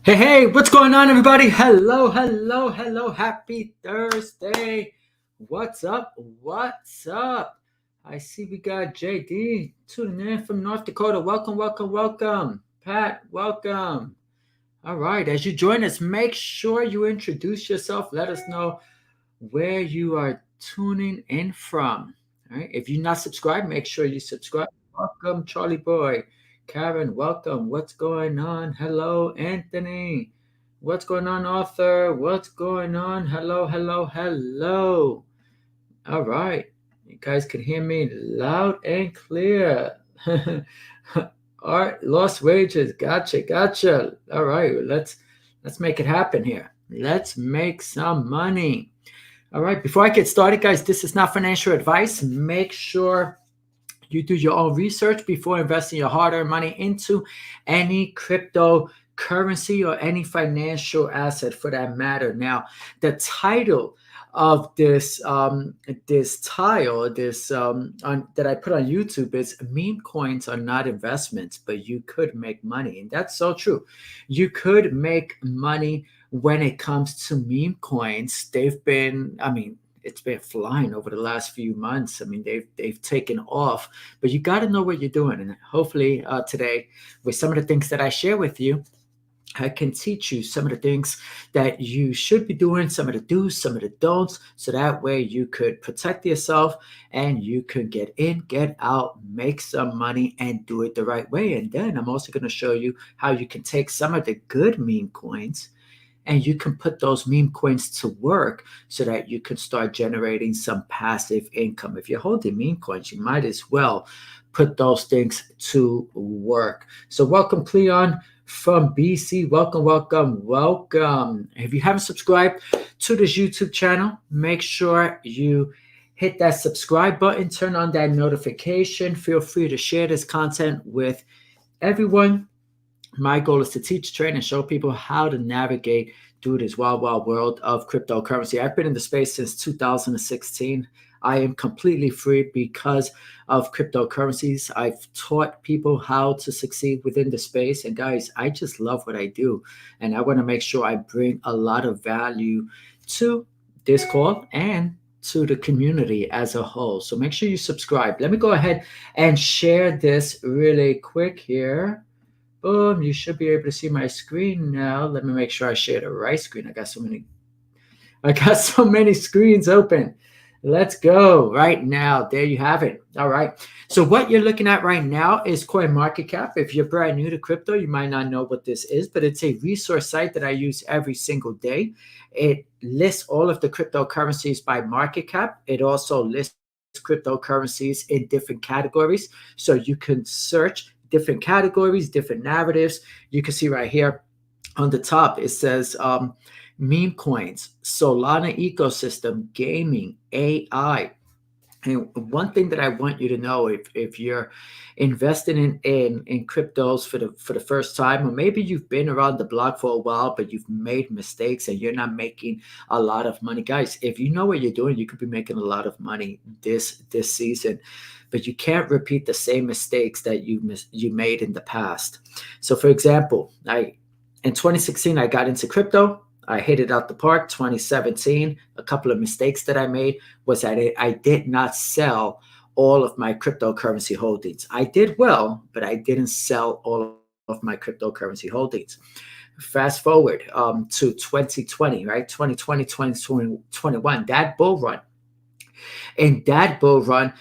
Hey, what's going on, everybody? Hello. Happy Thursday. What's up? I see we got JD tuning in from North Dakota. Welcome. Pat, welcome. All right, as you join us, make sure you introduce yourself. Let us know where you are tuning in from. All right, if you're not subscribed, make sure you subscribe. Welcome, Charlie Boy. Karen, welcome. What's going on? Hello, Anthony. What's going on, Arthur? What's going on? Hello. All right. You guys can hear me loud and clear. Art, lost wages. Gotcha. All right. Let's make it happen here. Let's make some money. All right. Before I get started, guys, this is not financial advice. Make sure you do your own research before investing your hard-earned money into any cryptocurrency or any financial asset for that matter. Now, the title of this this tile, this that I put on YouTube is meme coins are not investments, but you could make money. And that's so true. You could make money when it comes to meme coins. They've been, I mean, it's been flying over the last few months. I mean, they've taken off, but you got to know what you're doing. And hopefully today, with some of the things that I share with you, I can teach you some of the things that you should be doing, some of the do's, some of the don'ts, so that way you could protect yourself and you could get in, get out, make some money, and do it the right way. And then I'm also going to show you how you can take some of the good meme coins and you can put those meme coins to work so that you can start generating some passive income. If you're holding meme coins, you might as well put those things to work. So welcome, Cleon from BC. Welcome, welcome, welcome. If you haven't subscribed to this YouTube channel, make sure you hit that subscribe button, turn on that notification. Feel free to share this content with everyone. My goal is to teach, train, and show people how to navigate through this wild, wild world of cryptocurrency. I've been in the space since 2016. I am completely free because of cryptocurrencies. I've taught people how to succeed within the space. And guys, I just love what I do. And I want to make sure I bring a lot of value to this call and to the community as a whole. So make sure you subscribe. Let me go ahead and share this really quick here. Boom, you should be able to see my screen now. Let me make sure I share the right screen. I got so many screens open. Let's go right now. There you have it. All right. So what you're looking at right now is CoinMarketCap. If you're brand new to crypto, you might not know what this is, but it's a resource site that I use every single day. It lists all of the cryptocurrencies by market cap. It also lists cryptocurrencies in different categories. So you can search different categories, different narratives. You can see right here on the top, it says meme coins, Solana ecosystem, gaming, AI. And one thing that I want you to know, if you're investing in cryptos for the first time, or maybe you've been around the block for a while, but you've made mistakes and you're not making a lot of money, guys, if you know what you're doing, you could be making a lot of money this season. But you can't repeat the same mistakes that you made in the past. So, for example, in 2016, I got into crypto. I hit it out the park. 2017, a couple of mistakes that I made was that I did not sell all of my cryptocurrency holdings. I did well, but I didn't sell all of my cryptocurrency holdings. Fast forward to 2020, right? 2020, 2021, that bull run. In that bull run,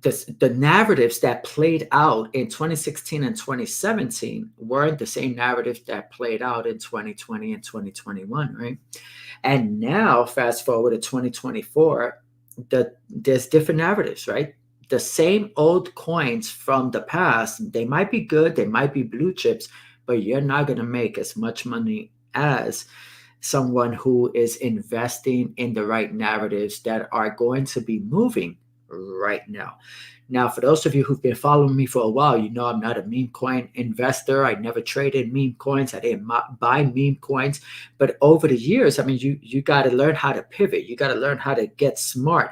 the narratives that played out in 2016 and 2017 weren't the same narratives that played out in 2020 and 2021, right? And now, fast forward to 2024, there's different narratives, right? The same old coins from the past, they might be good, they might be blue chips, but you're not going to make as much money as someone who is investing in the right narratives that are going to be moving right now. Now, for those of you who've been following me for a while, you know I'm not a meme coin investor. I never traded meme coins. I didn't buy meme coins. But over the years, I mean, you got to learn how to pivot. You got to learn how to get smart.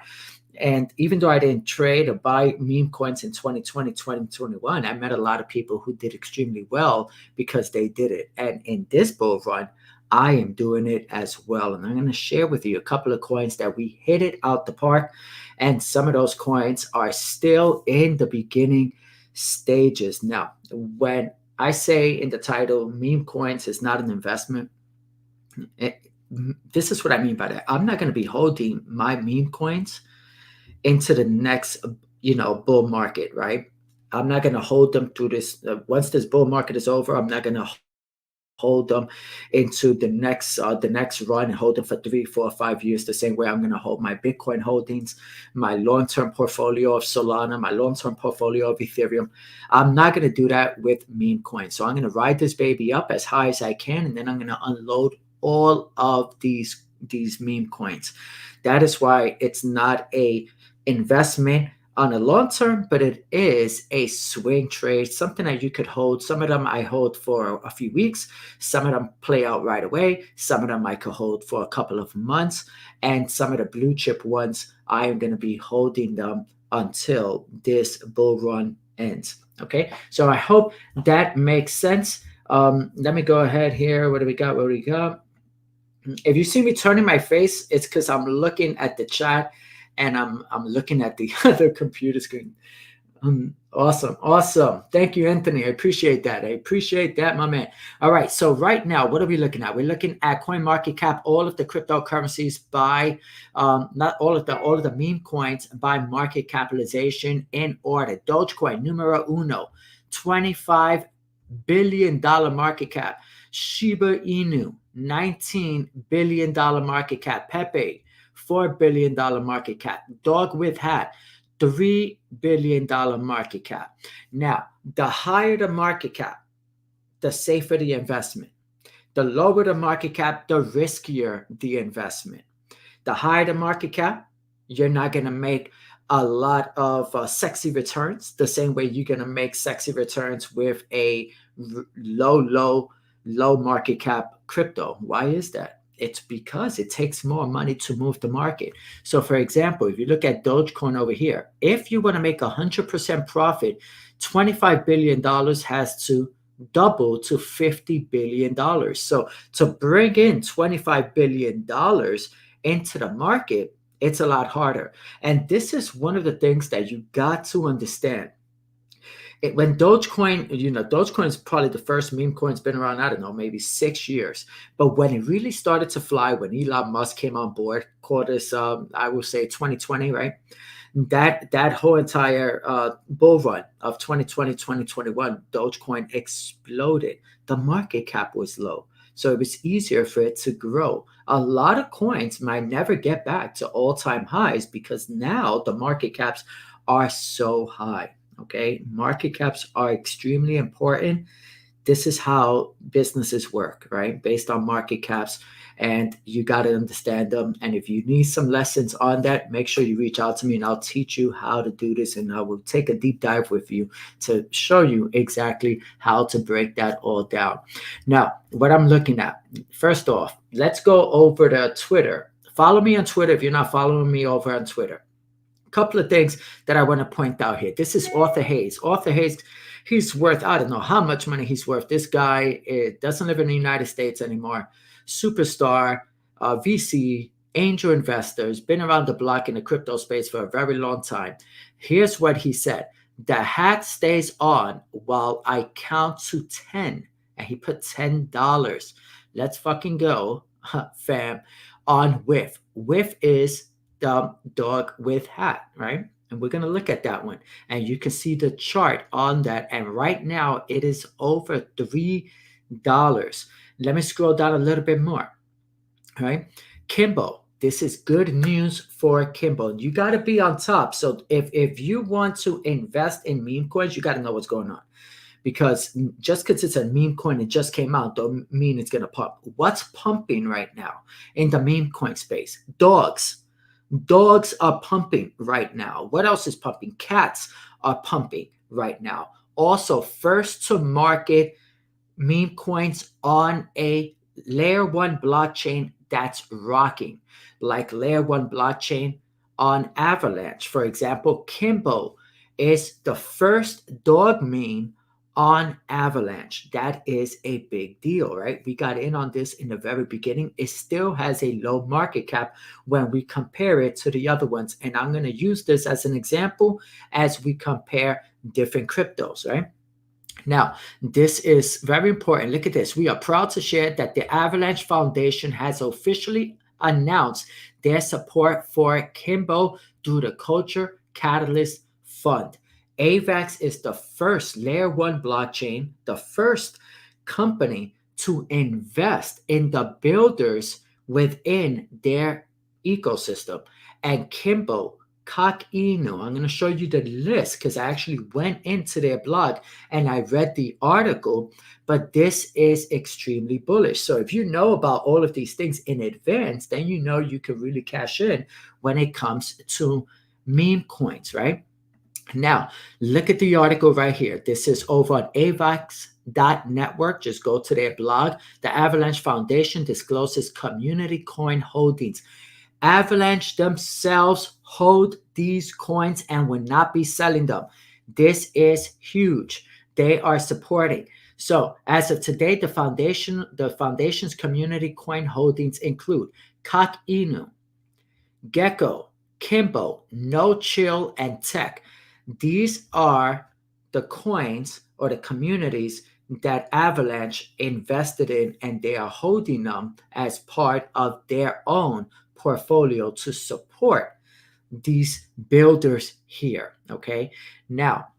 And even though I didn't trade or buy meme coins in 2020, 2021, I met a lot of people who did extremely well because they did it. And in this bull run, I am doing it as well. And I'm going to share with you a couple of coins that we hit it out the park. And some of those coins are still in the beginning stages. Now, when I say in the title, meme coins is not an investment, this is what I mean by that. I'm not going to be holding my meme coins into the next, bull market, right? I'm not going to hold them through this. Once this bull market is over, I'm not going to hold them into the next run and hold them for 3, 4, 5 years, the same way I'm going to hold my Bitcoin holdings, my long-term portfolio of Solana, my long-term portfolio of Ethereum. I'm not going to do that with meme coins. So I'm going to ride this baby up as high as I can, and then I'm going to unload all of these meme coins. That is why it's not a investment. on a long term, but it is a swing trade, something that you could hold. Some of them I hold for a few weeks. Some of them play out right away. Some of them I could hold for a couple of months. And some of the blue chip ones, I am going to be holding them until this bull run ends. Okay, so I hope that makes sense. Let me go ahead here. What do we got? What do we got? If you see me turning my face, it's because I'm looking at the chat and I'm looking at the other computer screen. Awesome. Thank you, Anthony. I appreciate that, my man. All right, so right now, what are we looking at? We're looking at CoinMarketCap, all of the cryptocurrencies by, not all of the meme coins by market capitalization in order. Dogecoin, numero uno, $25 billion market cap. Shiba Inu, $19 billion market cap. Pepe, $4 billion market cap. Dog with hat, $3 billion market cap. Now, the higher the market cap, the safer the investment. The lower the market cap, the riskier the investment. The higher the market cap, you're not going to make a lot of sexy returns the same way you're going to make sexy returns with a low market cap crypto. Why is that? It's because it takes more money to move the market. So for example, if you look at Dogecoin over here, if you want to make 100% profit, $25 billion has to double to $50 billion. So to bring in $25 billion into the market, it's a lot harder. And this is one of the things that you got to understand. When Dogecoin, Dogecoin is probably the first meme coin. It's been around, I don't know, maybe 6 years. But when it really started to fly, when Elon Musk came on board, quarters, I will say 2020, right? That whole entire bull run of 2020, 2021, Dogecoin exploded. The market cap was low. So it was easier for it to grow. A lot of coins might never get back to all-time highs because now the market caps are so high. Okay, market caps are extremely important. This is how businesses work, right? Based on market caps, and you got to understand them. And if you need some lessons on that, make sure you reach out to me and I'll teach you how to do this. And I will take a deep dive with you to show you exactly how to break that all down. Now, what I'm looking at, first off, let's go over to Twitter. Follow me on Twitter if you're not following me over on Twitter. Couple of things that I want to point out here. This is 𝗕𝗘𝗧𝗔𝗟. 𝗕𝗘𝗧𝗔𝗟, he's worth, I don't know how much money he's worth. This guy doesn't live in the United States anymore. Superstar, VC, angel investors, been around the block in the crypto space for a very long time. Here's what he said. The hat stays on while I count to 10. And he put $10. Let's fucking go, fam, on WIF. WIF is the dog with hat, right? And we're going to look at that one. And you can see the chart on that. And right now it is over $3. Let me scroll down a little bit more, all right? Kimbo, this is good news for Kimbo. You got to be on top. So if you want to invest in meme coins, you got to know what's going on. Because just because it's a meme coin, it just came out, don't mean it's going to pump. What's pumping right now in the meme coin space? Dogs. Dogs are pumping right now. What else is pumping? Cats are pumping right now. Also, first to market meme coins on a layer 1 blockchain that's rocking, like layer 1 blockchain on Avalanche. For example, Kimbo is the first dog meme on Avalanche. That is a big deal, right? We got in on this in the very beginning. It still has a low market cap when we compare it to the other ones. And I'm going to use this as an example as we compare different cryptos, right? Now, this is very important. Look at this. We are proud to share that the Avalanche Foundation has officially announced their support for Kimbo through the Culture Catalyst Fund. AVAX is the first layer 1 blockchain, the first company to invest in the builders within their ecosystem. And Kimbo, I'm going to show you the list because I actually went into their blog and I read the article, but this is extremely bullish. So if you know about all of these things in advance, then you know you can really cash in when it comes to meme coins, right? Now, look at the article right here. This is over on AVAX.network. Just go to their blog. The Avalanche Foundation discloses community coin holdings. Avalanche themselves hold these coins and will not be selling them. This is huge. They are supporting. So as of today, the foundation's community coin holdings include 𝗏𝗏𝗏𝗏, Gecko, Kimbo, No Chill, and Tech. These are the coins or the communities that Avalanche invested in, and they are holding them as part of their own portfolio to support these builders here. Okay. Now,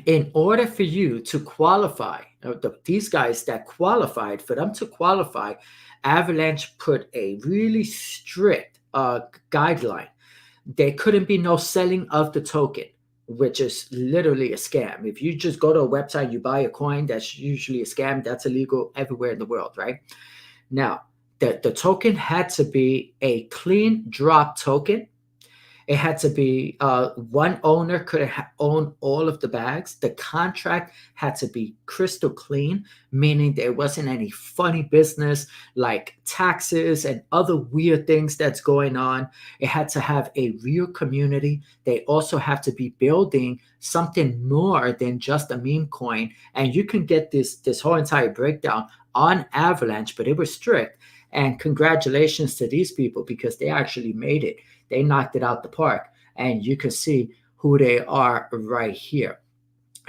in order for you to qualify, these guys that qualified, for them to qualify, Avalanche put a really strict guideline. There couldn't be no selling of the token, which is literally a scam. If you just go to a website, you buy a coin, that's usually a scam. That's illegal everywhere in the world, right? Now, the token had to be a clean drop token. It had to be one owner could own all of the bags. The contract had to be crystal clean, meaning there wasn't any funny business like taxes and other weird things that's going on. It had to have a real community. They also have to be building something more than just a meme coin. And you can get this whole entire breakdown on Avalanche, but it was strict. And congratulations to these people because they actually made it. They knocked it out the park, and you can see who they are right here.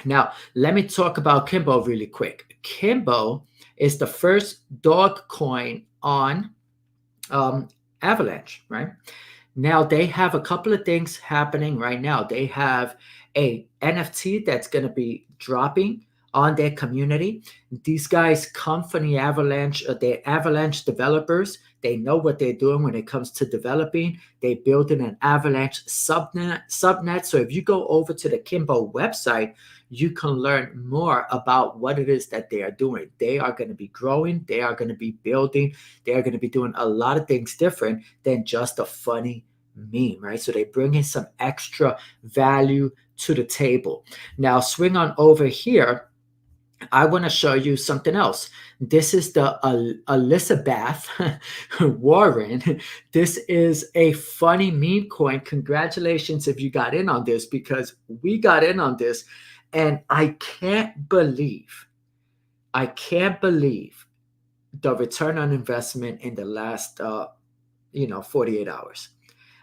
Now, let me talk about Kimbo really quick. Kimbo is the first dog coin on Avalanche, right? Now, they have a couple of things happening right now. They have a NFT that's going to be dropping on their community. These guys come from the Avalanche, they're Avalanche developers. They know what they're doing when it comes to developing. They build in an Avalanche subnet. So if you go over to the Kimbo website, you can learn more about what it is that they are doing. They are going to be growing. They are going to be building. They are going to be doing a lot of things different than just a funny meme, right? So they bring in some extra value to the table. Now, swing on over here. I want to show you something else. This is the 𝗦𝗢𝗕𝗦𝗢𝗓. This is a funny meme coin. Congratulations if you got in on this, because we got in on this, and I can't believe the return on investment in the last 48 hours.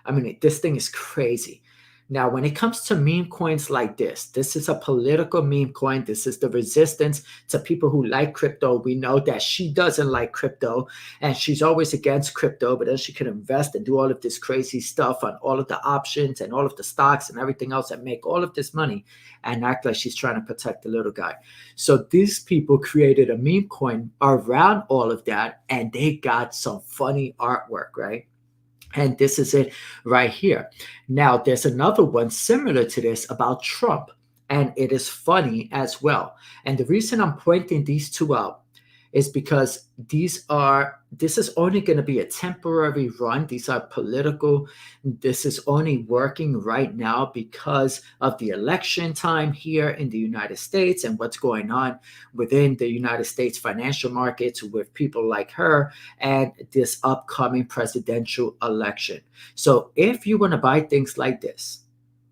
I mean, this thing is crazy. Now, when it comes to meme coins like this is a political meme coin. This is the resistance to people who like crypto. We know that she doesn't like crypto, and she's always against crypto, but then she can invest and do all of this crazy stuff on all of the options and all of the stocks and everything else and make all of this money and act like she's trying to protect the little guy. So these people created a meme coin around all of that, and they got some funny artwork, right? And this is it right here. Now, there's another one similar to this about Trump, and it is funny as well. And the reason I'm pointing these two out is because this is only going to be a temporary run. These are political. This is only working right now because of the election time here in the United States and what's going on within the United States financial markets with people like her and this upcoming presidential election. So if you want to buy things like this,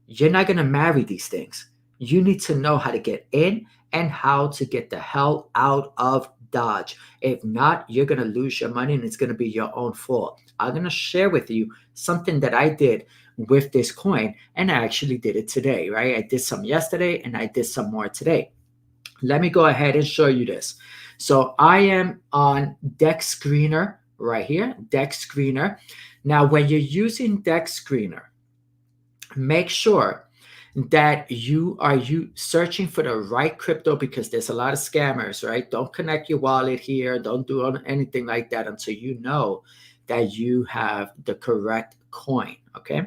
you're not going to marry these things. You need to know how to get in and how to get the hell out of Dodge. If not, you're going to lose your money and it's going to be your own fault. I'm going to share with you something that I did with this coin, and I actually did it today, right? I did some yesterday and I did some more today. Let me go ahead and show you this. So I am on Dex Screener right here, Dex Screener. Now, when you're using Dex Screener, make sure that you are searching for the right crypto, because there's a lot of scammers, right? Don't connect your wallet here. Don't do anything like that until you know that you have the correct coin, okay?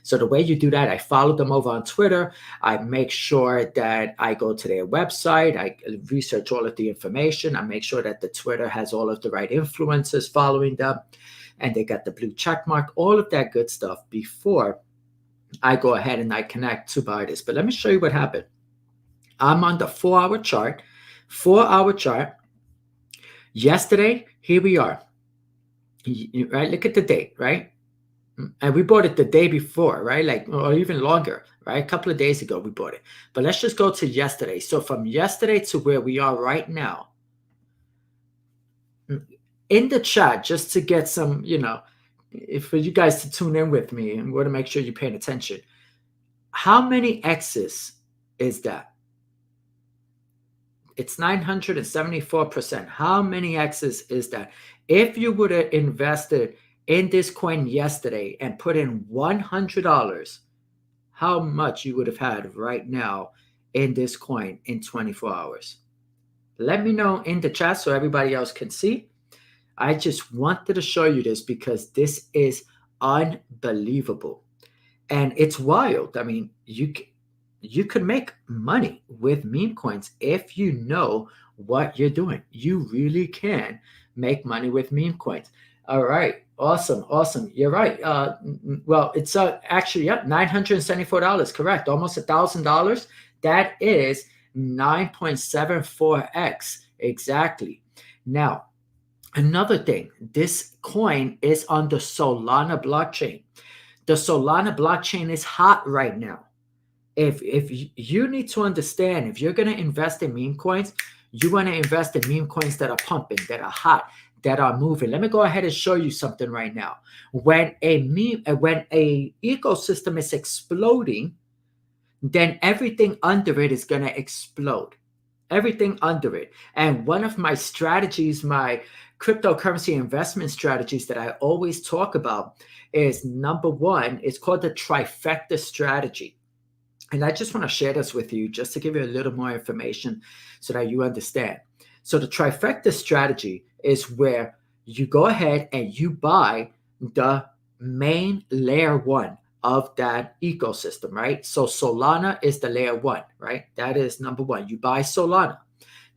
So the way you do that, I follow them over on Twitter. I make sure that I go to their website. I research all of the information. I make sure that the Twitter has all of the right influencers following them, and they got the blue check mark, all of that good stuff before I go ahead and I connect to buy this. But let me show you what happened. I'm on the 4-hour chart. 4-hour chart. Yesterday, here we are. Right? Look at the date, right? And we bought it the day before, right? Like, or even longer, right? A couple of days ago, we bought it. But let's just go to yesterday. So from yesterday to where we are right now, in the chat, just to get some, for you guys to tune in with me and want to make sure you're paying attention. How many X's is that? It's 974%. How many X's is that? If you would have invested in this coin yesterday and put in $100, how much you would have had right now in this coin in 24 hours? Let me know in the chat so everybody else can see. I just wanted to show you this because this is unbelievable. And it's wild. I mean, you can make money with meme coins if you know what you're doing. You really can make money with meme coins. All right. Awesome. Awesome. You're right. Well, it's actually, yep, $974. Correct. Almost $1,000. That is 9.74x. Exactly. Now, another thing, this coin is on the Solana blockchain. The Solana blockchain is hot right now. If you need to understand, if you're going to invest in meme coins, you want to invest in meme coins that are pumping, that are hot, that are moving. Let me go ahead and show you something right now. When a ecosystem is exploding, then everything under it is going to explode. Everything under it. And one of my strategies, my cryptocurrency investment strategies that I always talk about is number one, it's called the trifecta strategy. And I just want to share this with you just to give you a little more information so that you understand. So the trifecta strategy is where you go ahead and you buy the main layer one of that ecosystem, right? So Solana is the layer one, right? That is number one. You buy Solana.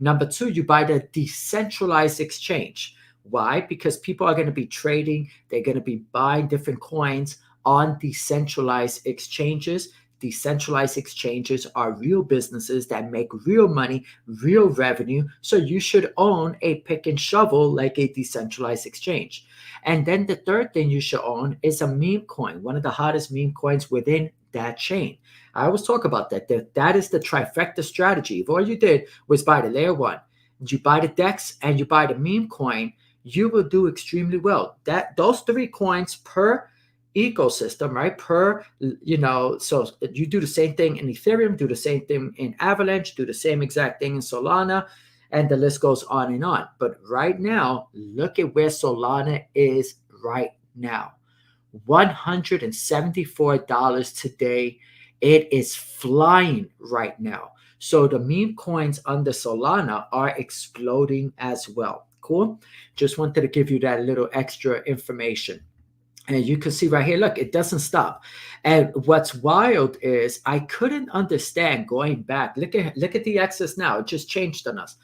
Number two, you buy the decentralized exchange. Why? Because people are going to be trading. They're going to be buying different coins on decentralized exchanges. Decentralized exchanges are real businesses that make real money, real revenue. So you should own a pick and shovel like a decentralized exchange. And then the third thing you should own is a meme coin, one of the hottest meme coins within that chain. I always talk about that. That is the trifecta strategy. If all you did was buy the layer one, you buy the DEX, and you buy the meme coin, you will do extremely well. Those 3 coins per ecosystem, right? So you do the same thing in Ethereum, do the same thing in Avalanche, do the same exact thing in Solana, and the list goes on and on. But right now, look at where Solana is right now. $174 today. It is flying right now. So the meme coins under Solana are exploding as well. Cool. Just wanted to give you that little extra information. And you can see right here, look, it doesn't stop. And what's wild is I couldn't understand going back. Look at the excess now. It just changed on us.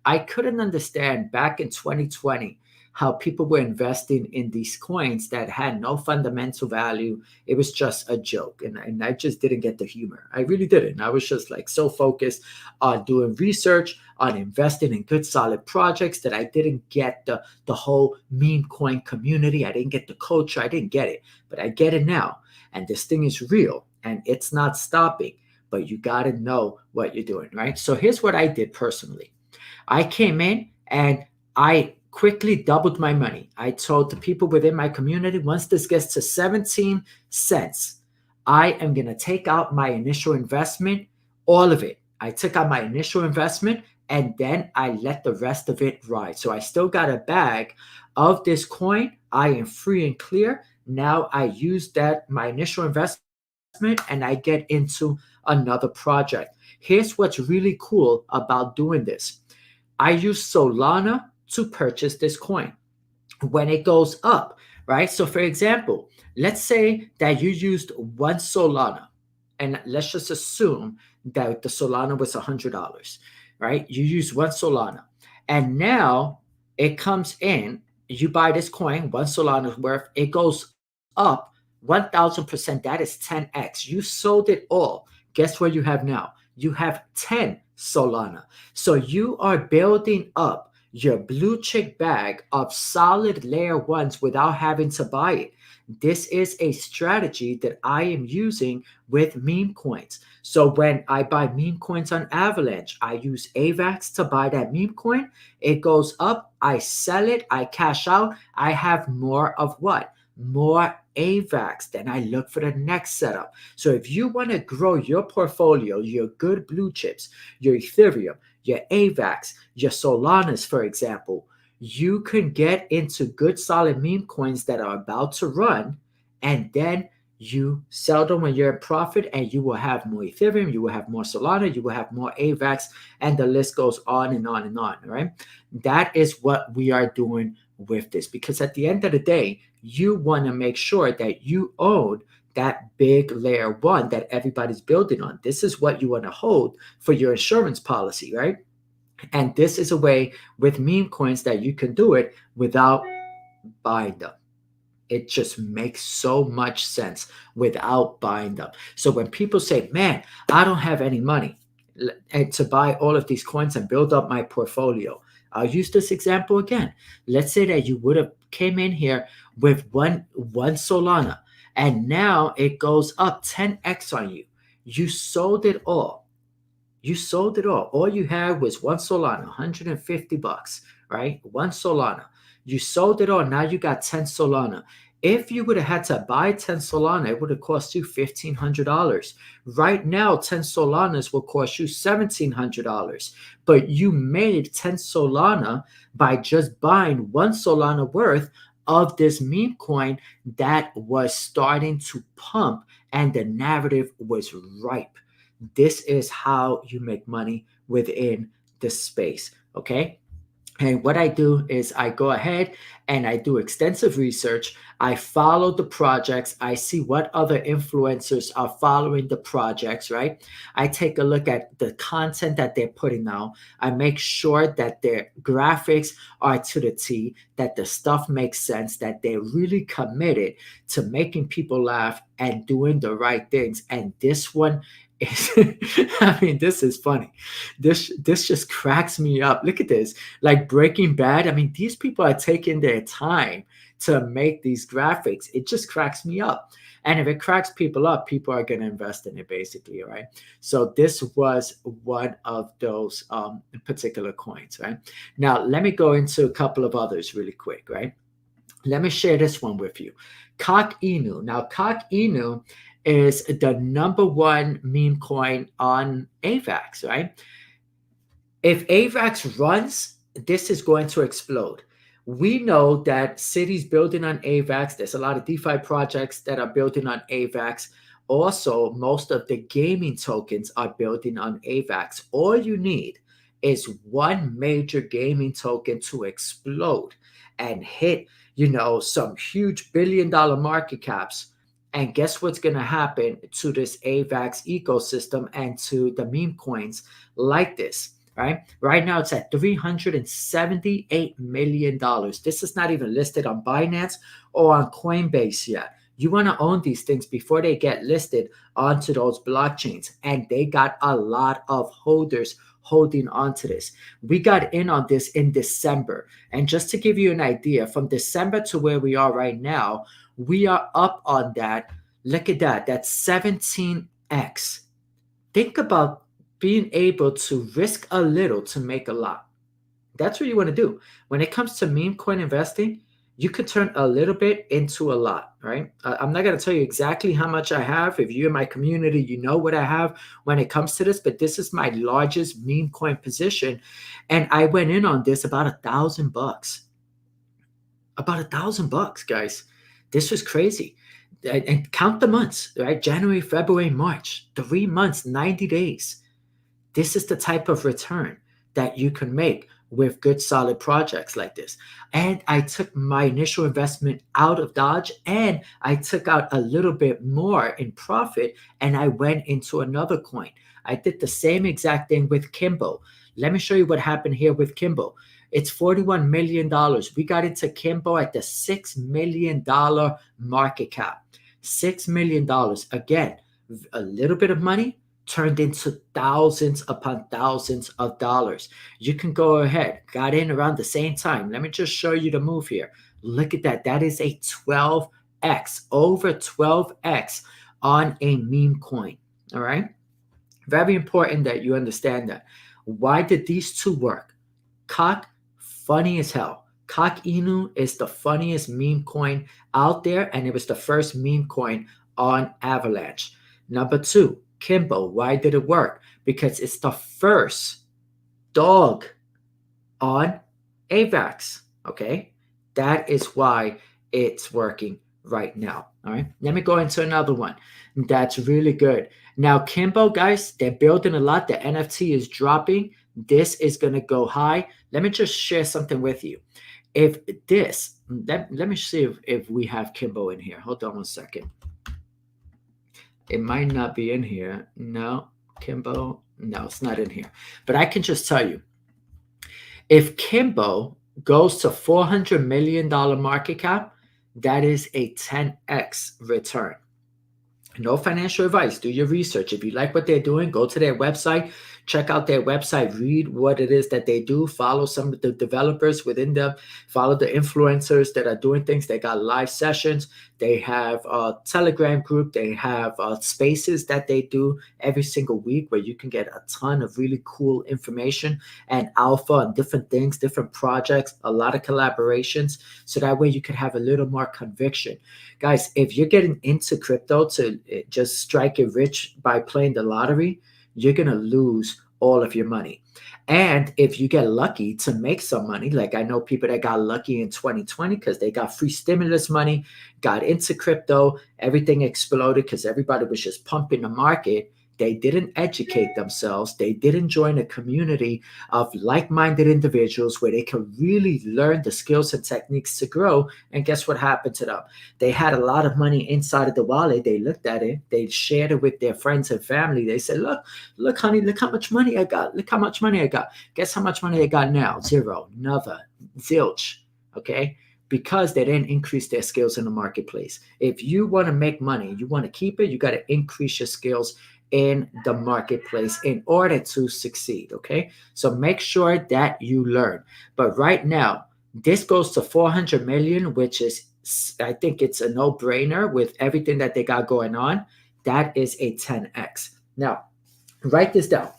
I couldn't understand back in 2020 how people were investing in these coins that had no fundamental value. It was just a joke. And I just didn't get the humor. I really didn't. I was just like so focused on doing research, on investing in good, solid projects that I didn't get the whole meme coin community. I didn't get the culture. I didn't get it. But I get it now. And this thing is real. And it's not stopping. But you got to know what you're doing, right? So here's what I did personally. I came in and I quickly doubled my money. I told the people within my community, once this gets to 17 cents, I am going to take out my initial investment, all of it. I took out my initial investment and then I let the rest of it ride. So I still got a bag of this coin. I am free and clear. Now I use my initial investment and I get into another project. Here's what's really cool about doing this. I use Solana to purchase this coin when it goes up, right? So for example, let's say that you used 1 Solana, and let's just assume that the Solana was $100, right? You use 1 Solana, and now it comes in, you buy this coin, 1 Solana worth, it goes up 1,000%, that is 10x. You sold it all. Guess what you have now? You have 10 Solana. So you are building up your blue chip bag of solid layer ones without having to buy it. This is a strategy that I am using with meme coins. So when I buy meme coins on Avalanche, I use AVAX to buy that meme coin. It goes up, I sell it, I cash out, I have more of what? More AVAX. Then I look for the next setup. So if you want to grow your portfolio, your good blue chips, your Ethereum, your AVAX, your Solanas, for example, you can get into good solid meme coins that are about to run, and then you sell them when you're in profit, and you will have more Ethereum, you will have more Solana, you will have more AVAX, and the list goes on and on and on, right? That is what we are doing with this, because at the end of the day, you want to make sure that you own that big layer one that everybody's building on. This is what you want to hold for your insurance policy, right? And this is a way with meme coins that you can do it without buying them. It just makes so much sense without buying them. So when people say, man, I don't have any money to buy all of these coins and build up my portfolio, I'll use this example again. Let's say that you would have came in here with one Solana, and now it goes up 10x on you. You sold it all. You sold it all. All you had was one Solana, 150 bucks, right? One Solana. You sold it all. Now you got 10 Solana. If you would have had to buy 10 Solana, it would have cost you $1,500. Right now, 10 Solanas will cost you $1,700. But you made 10 Solana by just buying one Solana worth of this meme coin that was starting to pump, and the narrative was ripe. This is how you make money within the space, okay? And what I do is I go ahead and I do extensive research. I follow the projects. I see what other influencers are following the projects, right? I take a look at the content that they're putting out. I make sure that their graphics are to the T, that the stuff makes sense, that they're really committed to making people laugh and doing the right things. And this one is, I mean, this is funny. This just cracks me up. Look at this, like Breaking Bad. I mean, these people are taking their time to make these graphics. It just cracks me up. And if it cracks people up, people are going to invest in it, basically, right? So this was one of those particular coins, right? Now, let me go into a couple of others really quick, right? Let me share this one with you. 𝗏𝗏𝗏𝗏. Now, 𝗏𝗏𝗏𝗏 is the #1 meme coin on AVAX, right? If AVAX runs, this is going to explode. We know that cities building on AVAX, there's a lot of DeFi projects that are building on AVAX. Also, most of the gaming tokens are building on AVAX. All you need is one major gaming token to explode and hit, some huge billion-dollar market caps. And guess what's going to happen to this AVAX ecosystem and to the meme coins like this, right? Right now, it's at $378 million. This is not even listed on Binance or on Coinbase yet. You want to own these things before they get listed onto those blockchains. And they got a lot of holders holding onto this. We got in on this in December. And just to give you an idea, from December to where we are right now, we are up on that. Look at that. That's 17x. Think about being able to risk a little to make a lot. That's what you want to do. When it comes to meme coin investing, you could turn a little bit into a lot, right? I'm not going to tell you exactly how much I have. If you're in my community, you know what I have when it comes to this, but this is my largest meme coin position. And I went in on this about $1,000. About $1,000, guys. This was crazy. And count the months, right? January, February, March, 3 months, 90 days. This is the type of return that you can make with good, solid projects like this. And I took my initial investment out of Dodge, and I took out a little bit more in profit, and I went into another coin. I did the same exact thing with Kimbo. Let me show you what happened here with Kimbo. It's $41 million. We got into Kimbo at the $6 million market cap. $6 million. Again, a little bit of money turned into thousands upon thousands of dollars. You can go ahead, got in around the same time. Let me just show you the move here. Look at that. That is a 12x, over 12x on a meme coin. All right. Very important that you understand that. Why did these two work? Cock, funny as hell. 𝗏𝗏𝗏𝗡 is the funniest meme coin out there, and it was the first meme coin on Avalanche. Number two, Kimbo. Why did it work? Because it's the first dog on AVAX. Okay, that is why it's working right now. All right, let me go into another one that's really good. Now, Kimbo, guys, they're building a lot. The NFT is dropping. This is going to go high. Let me just share something with you. If this, let me see if we have Kimbo in here. Hold on one second. It might not be in here. No, Kimbo, no, it's not in here. But I can just tell you, if Kimbo goes to $400 million market cap, that is a 10x return. No financial advice. Do your research. If you like what they're doing, go to their website. Check out their website. Read what it is that they do. Follow some of the developers within them. Follow the influencers that are doing things. They got live sessions. They have a Telegram group. They have spaces that they do every single week where you can get a ton of really cool information and alpha and different things, different projects, a lot of collaborations. So that way you can have a little more conviction. Guys, if you're getting into crypto to just strike it rich by playing the lottery, you're going to lose all of your money. And if you get lucky to make some money, like I know people that got lucky in 2020 because they got free stimulus money, got into crypto, everything exploded because everybody was just pumping the market. They didn't educate themselves. They didn't join a community of like-minded individuals where they could really learn the skills and techniques to grow. And guess what happened to them? They had a lot of money inside of the wallet. They looked at it. They shared it with their friends and family. They said, look, honey, look how much money I got. Look how much money I got. Guess how much money I got now? Zero, nada, zilch, okay? Because they didn't increase their skills in the marketplace. If you want to make money, you want to keep it, you got to increase your skills in the marketplace in order to succeed, okay? So make sure that you learn. But right now, this goes to 400 million, which is, I think it's a no-brainer with everything that they got going on. That is a 10x. Now, write this down.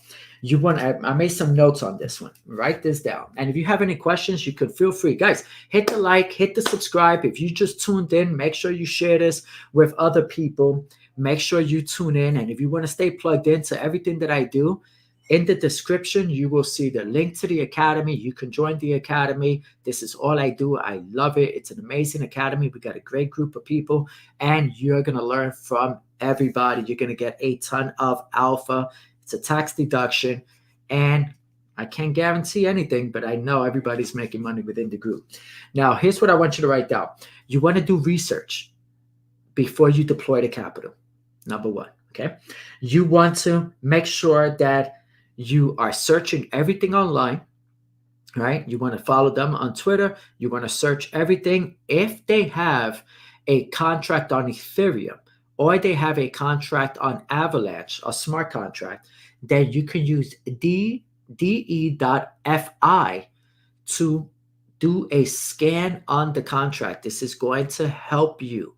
I made some notes on this one. Write this down. And if you have any questions, you could feel free. Guys, hit the like, hit the subscribe. If you just tuned in, make sure you share this with other people. Make sure you tune in. And if you want to stay plugged into everything that I do, in the description, you will see the link to the academy. You can join the academy. This is all I do. I love it. It's an amazing academy. We got a great group of people, and you're going to learn from everybody. You're going to get a ton of alpha. It's a tax deduction, and I can't guarantee anything, but I know everybody's making money within the group. Now, here's what I want you to write down. You want to do research before you deploy the capital. Number one, okay? You want to make sure that you are searching everything online, right? You want to follow them on Twitter. You want to search everything. If they have a contract on Ethereum or they have a contract on Avalanche, a smart contract, then you can use DE.FI to do a scan on the contract. This is going to help you.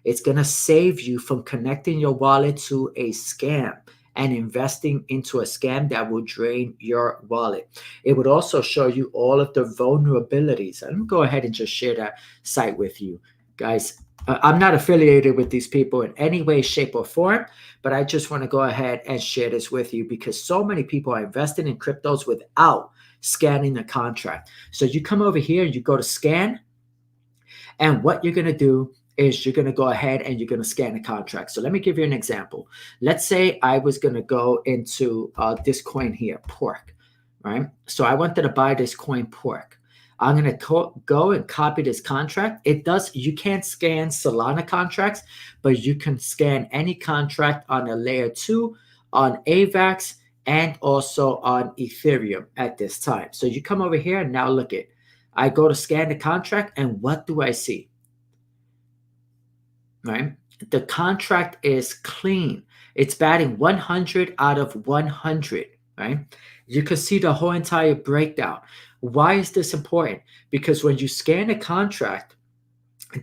It's going to save you from connecting your wallet to a scam and investing into a scam that will drain your wallet. It would also show you all of the vulnerabilities. I'm going to go ahead and just share that site with you. Guys, I'm not affiliated with these people in any way, shape, or form, but I just want to go ahead and share this with you because so many people are investing in cryptos without scanning the contract. So you come over here, you go to scan, and what you're going to do is you're going to go ahead and you're going to scan the contract. So let me give you an example. Let's say I was going to go into this coin here, pork, right? So I wanted to buy this coin pork. I'm going to go and copy this contract. You can't scan Solana contracts, but you can scan any contract on a layer 2, on AVAX, and also on Ethereum at this time. So you come over here and now look at, I go to scan the contract, and what do I see? Right? the contract is clean. It's batting 100 out of 100, right? You can see the whole entire breakdown. Why is this important? Because when you scan a contract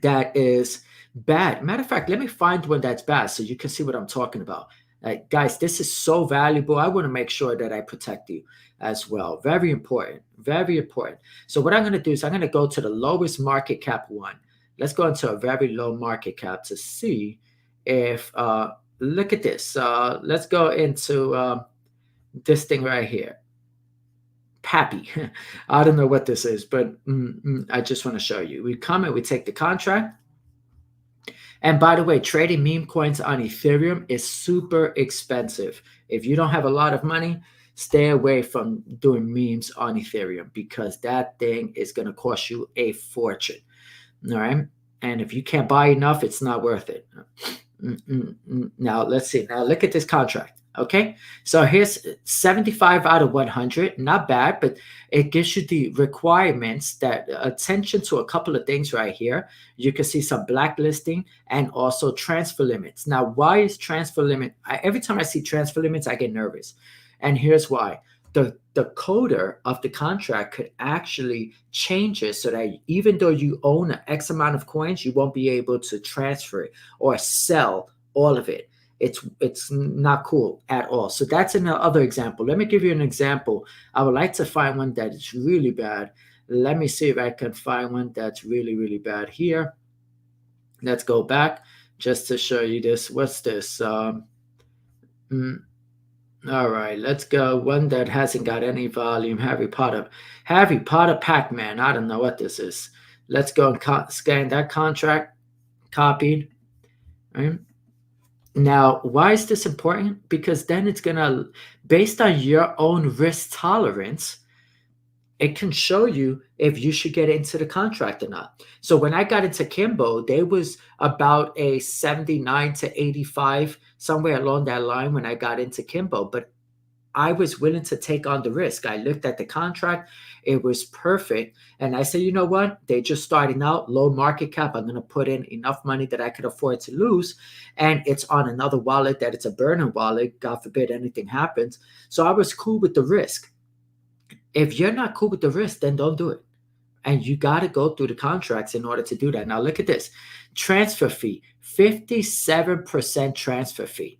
that is bad, matter of fact, let me find one that's bad so you can see what I'm talking about. Guys, this is so valuable. I want to make sure that I protect you as well. Very important, very important. So what I'm going to do is I'm going to go to the lowest market cap one. Let's go into a very low market cap to see if, look at this. Let's go into this thing right here. Pappy. I don't know what this is, but I just want to show you. We come and we take the contract. And by the way, trading meme coins on Ethereum is super expensive. If you don't have a lot of money, stay away from doing memes on Ethereum because that thing is going to cost you a fortune. All right. And if you can't buy enough, it's not worth it. Now, let's see. Now, look at this contract. Okay. So here's 75 out of 100. Not bad, but it gives you the requirements that attention to a couple of things right here. You can see some blacklisting and also transfer limits. Now, why is transfer limit? Every time I see transfer limits, I get nervous. And here's why. The coder of the contract could actually change it so that even though you own an X amount of coins, you won't be able to transfer it or sell all of it. It's not cool at all. So that's another example. Let me give you an example. I would like to find one that is really bad. Let me see if I can find one that's really, really bad here. Let's go back just to show you this. What's this? All right, let's go. One that hasn't got any volume. Harry Potter Pac-Man. I don't know what this is. Let's go and scan that contract. Copied. Right. Now, why is this important? Because then it's going to, based on your own risk tolerance, it can show you if you should get into the contract or not. So when I got into Kimbo, there was about a 79 to 85, somewhere along that line when I got into Kimbo. But I was willing to take on the risk. I looked at the contract. It was perfect. And I said, you know what? They're just starting out, low market cap. I'm going to put in enough money that I could afford to lose. And it's on another wallet that it's a burner wallet. God forbid anything happens. So I was cool with the risk. If you're not cool with the risk, then don't do it. And you got to go through the contracts in order to do that. Now, look at this. Transfer fee, 57% transfer fee.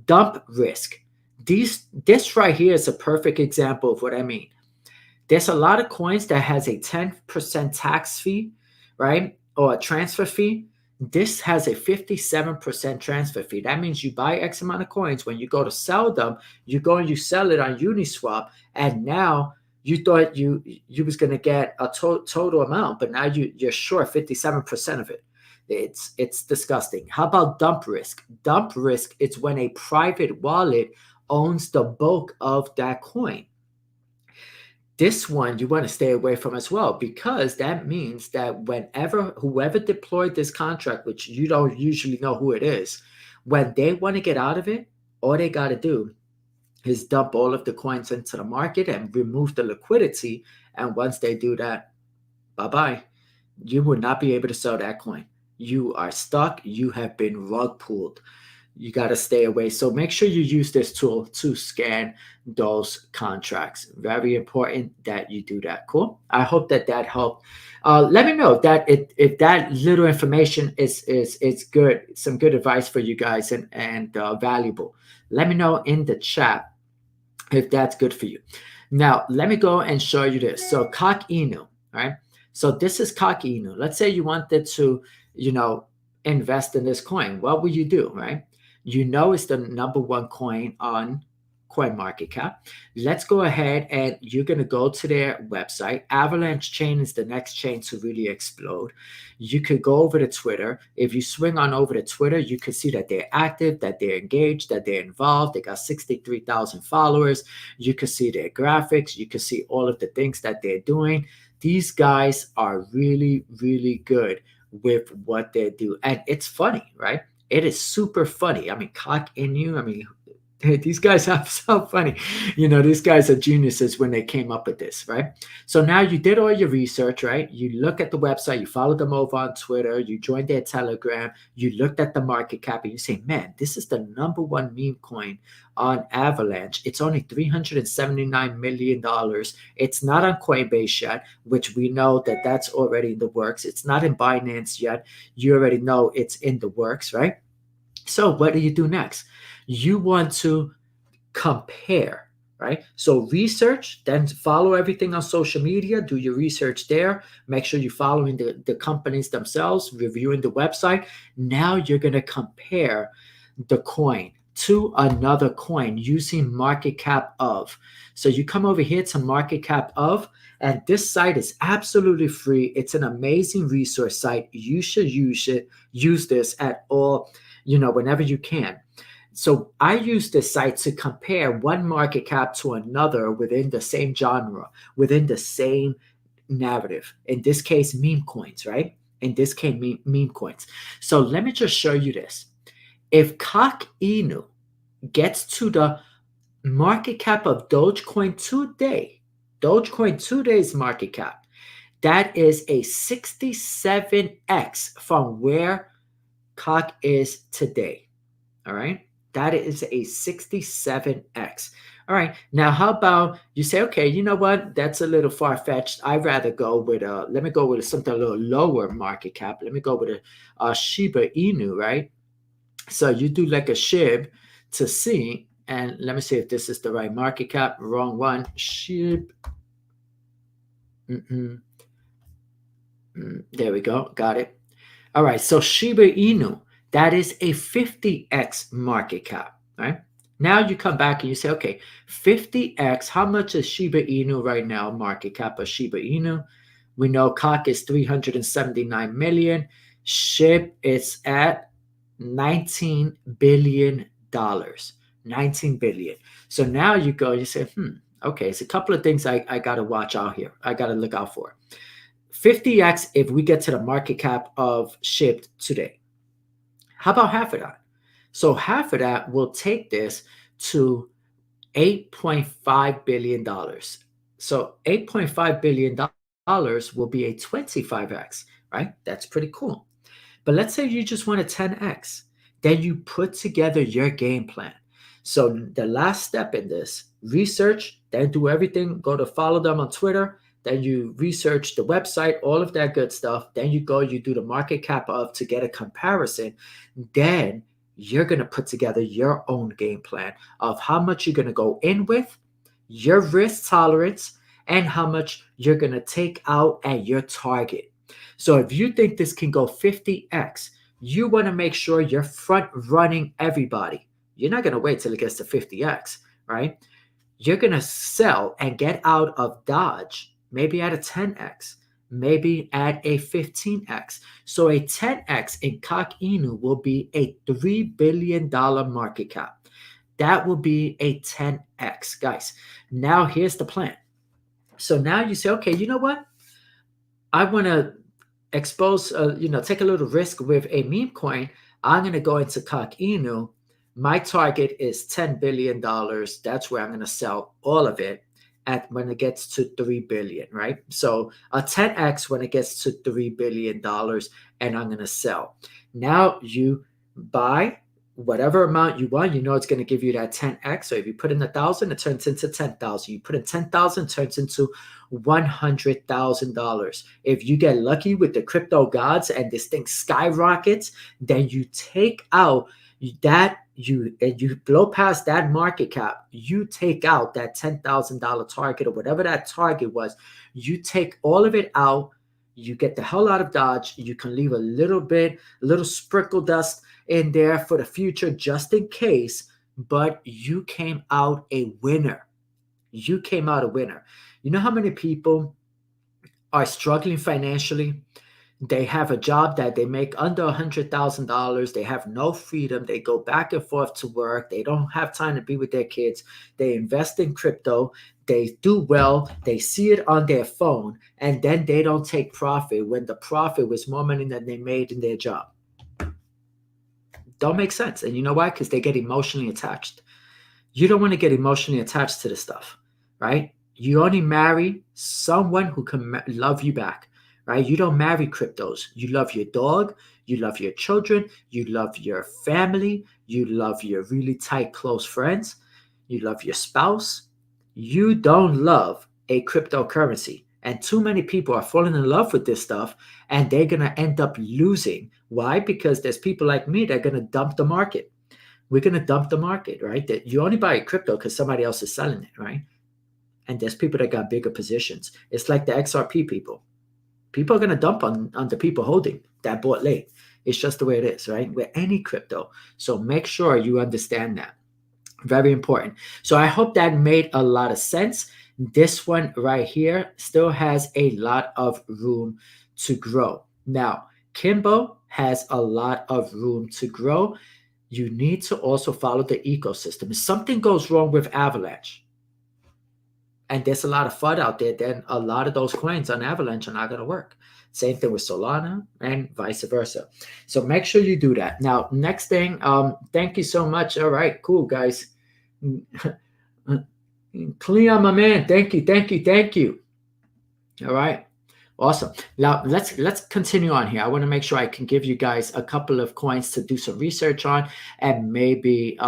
Dump risk. This right here is a perfect example of what I mean. There's a lot of coins that has a 10% tax fee, right? Or a transfer fee. This has a 57% transfer fee. That means you buy X amount of coins. When you go to sell them, you go and you sell it on Uniswap. And now you thought you was going to get a total amount, but now you're short 57% of it. It's disgusting. How about dump risk? Dump risk is when a private wallet owns the bulk of that coin. This one you want to stay away from as well, because that means that whoever deployed this contract, which you don't usually know who it is, when they want to get out of it, all they got to do is dump all of the coins into the market and remove the liquidity. And once they do that, bye-bye. You will not be able to sell that coin. You are stuck. You have been rug pulled. You got to stay away. So make sure you use this tool to scan those contracts. Very important that you do that. Cool. I hope that helped. Let me know that if that little information is good, some good advice for you guys and valuable. Let me know in the chat if that's good for you. Now, let me go and show you this. So 𝗏𝗏𝗧𝗏, right? So this is 𝗏𝗏𝗧𝗏. Let's say you wanted to, invest in this coin. What would you do, right? It's the #1 coin on CoinMarketCap. Let's go ahead and you're going to go to their website. Avalanche Chain is the next chain to really explode. You could go over to Twitter. If you swing on over to Twitter, you can see that they're active, that they're engaged, that they're involved. They got 63,000 followers. You can see their graphics. You can see all of the things that they're doing. These guys are really, really good with what they do. And it's funny, right? It is super funny. I mean, 𝗏𝗏𝗧𝗏, These guys are so funny. These guys are geniuses when they came up with this, right? So now you did all your research, right? You look at the website, you follow them over on Twitter, you joined their Telegram, you looked at the market cap, and you say, man, this is the #1 meme coin on Avalanche. It's only $379 million. It's not on Coinbase yet, which we know that that's already in the works. It's not in Binance yet. You already know it's in the works, right? So what do you do next? You want to compare, right? So research, then follow everything on social media, do your research there, make sure you're following the companies themselves, reviewing the website. Now you're going to compare the coin to another coin using market cap of. So you come over here to market cap of, and this site is absolutely free. It's an amazing resource site. You should use this at all, whenever you can. So I use this site to compare one market cap to another within the same genre, within the same narrative. In this case, meme coins, right? In this case, meme coins. So let me just show you this. If 𝗘𝗫𝗖𝗛 gets to the market cap of Dogecoin today, Dogecoin today's market cap, that is a 67x from where 𝗘𝗫𝗓 is today. All right. That is a 67x. All right. Now, how about you say, okay, you know what? That's a little far-fetched. I'd rather go with let me go with something a little lower market cap. Let me go with a Shiba Inu, right? So you do like a SHIB to see, and let me see if this is the right market cap. Wrong one. SHIB. There we go. Got it. All right. So Shiba Inu. That is a 50x market cap, right? Now you come back and you say, okay, 50x, how much is Shiba Inu right now, market cap of Shiba Inu? We know 𝗘𝗫𝗓 is 379 million. SHIB is at $19 billion. 19 billion. So now you go, you say, okay, it's a couple of things I got to watch out here. I got to look out for. 50x if we get to the market cap of SHIB today. How about half of that? So half of that will take this to $8.5 billion. So $8.5 billion will be a 25x, right? That's pretty cool. But let's say you just want a 10x. Then you put together your game plan. So the last step in this, research, then do everything, go to follow them on Twitter, then you research the website, all of that good stuff. Then you go, you do the market cap of to get a comparison. Then you're going to put together your own game plan of how much you're going to go in with, your risk tolerance, and how much you're going to take out at your target. So if you think this can go 50x, you want to make sure you're front running everybody. You're not going to wait till it gets to 50x, right? You're going to sell and get out of Dodge. Maybe at a 10x, maybe at a 15x. So a 10x in 𝗘𝗫𝗓 will be a $3 billion market cap. That will be a 10x, guys. Now here's the plan. So now you say, okay, you know what? I want to expose, take a little risk with a meme coin. I'm going to go into 𝗘𝗫𝗓. My target is $10 billion. That's where I'm going to sell all of it. When it gets to $3 billion, right? So a 10x when it gets to $3 billion, and I'm going to sell. Now you buy whatever amount you want. You know it's going to give you that 10x. So if you put in 1,000, it turns into 10,000. You put in 10,000, it turns into $100,000. If you get lucky with the crypto gods and this thing skyrockets, then you take out that. You blow past that market cap, you take out that $10,000 target or whatever that target was, you take all of it out, you get the hell out of Dodge, you can leave a little sprinkle dust in there for the future just in case, but you came out a winner. You came out a winner. You know how many people are struggling financially? They have a job that they make under $100,000. They have no freedom. They go back and forth to work. They don't have time to be with their kids. They invest in crypto. They do well. They see it on their phone. And then they don't take profit when the profit was more money than they made in their job. Don't make sense. And you know why? Because they get emotionally attached. you don't want to get emotionally attached to this stuff, right? You only marry someone who can love you back, right? You don't marry cryptos. You love your dog, you love your children, you love your family, you love your really tight, close friends, you love your spouse. You don't love a cryptocurrency. And too many people are falling in love with this stuff, and they're going to end up losing. Why? Because there's people like me that are going to dump the market. We're going to dump the market, right? That you only buy crypto because somebody else is selling it, right? And there's people that got bigger positions. It's like the XRP people. People are going to dump on the people holding that bought late. It's just the way it is, right? With any crypto. So make sure you understand that. Very important. So I hope that made a lot of sense. This one right here still has a lot of room to grow. Now, Kimbo has a lot of room to grow. You need to also follow the ecosystem. If something goes wrong with Avalanche, and there's a lot of FUD out there, then a lot of those coins on Avalanche are not going to work. Same thing with Solana and vice versa. So make sure you do that. Now, next thing, thank you so much. All right, cool, guys. Cleon, my man, thank you. All right, awesome. Now let's continue on here. I want to make sure I can give you guys a couple of coins to do some research on and maybe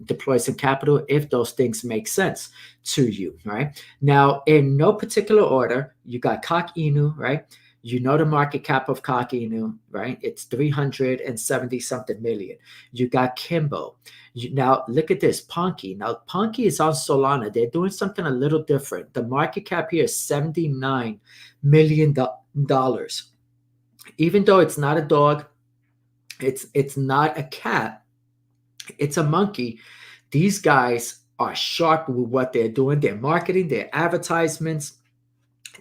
deploy some capital if those things make sense to you. Right now, in no particular order, you got 𝗏𝗏𝗏𝗏, right? You know the market cap of 𝗏𝗏𝗏𝗏𝗏, right? It's 370 something million. You got Kimbo. Now look at this, Punky. Now Punky is on Solana. They're doing something a little different. The market cap here is $79 million. Even though it's not a dog, it's not a cat, it's a monkey. These guys are sharp with what they're doing. Their marketing, their advertisements,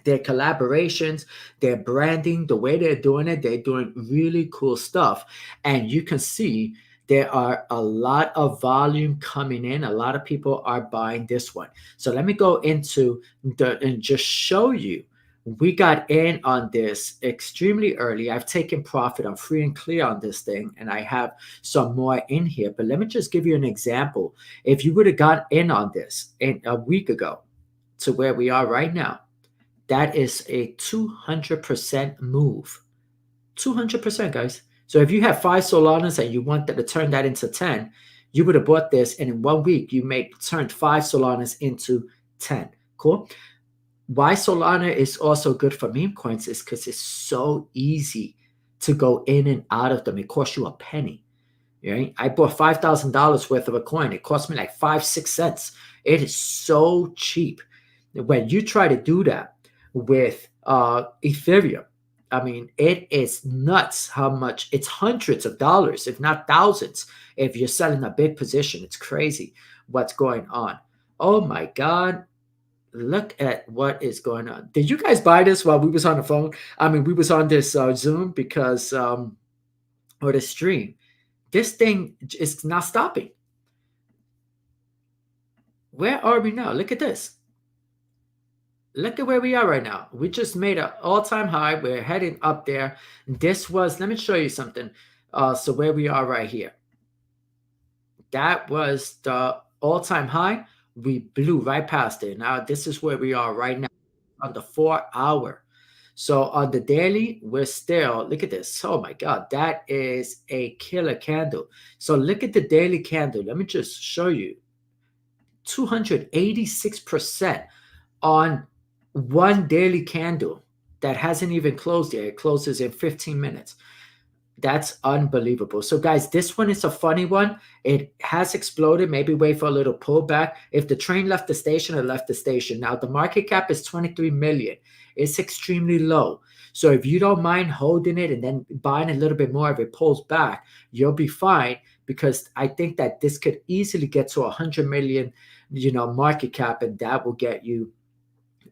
their collaborations, their branding, the way they're doing it, they're doing really cool stuff. And you can see there are a lot of volume coming in. A lot of people are buying this one. So let me go into and just show you. We got in on this extremely early. I've taken profit. I'm free and clear on this thing, and I have some more in here. But let me just give you an example. If you would have got in on this a week ago to where we are right now, that is a 200% move. 200%, guys. So if you have 5 Solanas and you wanted to turn that into 10, you would have bought this, and in 1 week, you turned 5 Solanas into 10. Cool? Why Solana is also good for meme coins is because it's so easy to go in and out of them. It costs you a penny. Right? I bought $5,000 worth of a coin. It cost me like 5-6 cents. It is so cheap. When you try to do that with Ethereum, I mean, it is nuts how much. It's hundreds of dollars, if not thousands, if you're selling a big position. It's crazy what's going on. Oh my God. Look at what is going on. Did you guys buy this while we was on the phone? I mean, we was on this Zoom because, or the stream. This thing is not stopping. Where are we now? Look at this. Look at where we are right now. We just made an all-time high. We're heading up there. This was, let me show you something. So where we are right here. That was the all-time high. We blew right past it. Now this is where we are right now on the 4-hour. So on the daily, we're still, look at this. Oh my God, that is a killer candle. So look at the daily candle. Let me just show you. 286% on one daily candle that hasn't even closed yet. It closes in 15 minutes. That's unbelievable. So guys, this one is a funny one. It has exploded. Maybe wait for a little pullback. If the train left the station, it left the station. Now the market cap is 23 million. It's extremely low. So if you don't mind holding it and then buying a little bit more, if it pulls back, you'll be fine, because I think that this could easily get to 100 million, market cap, and that will get you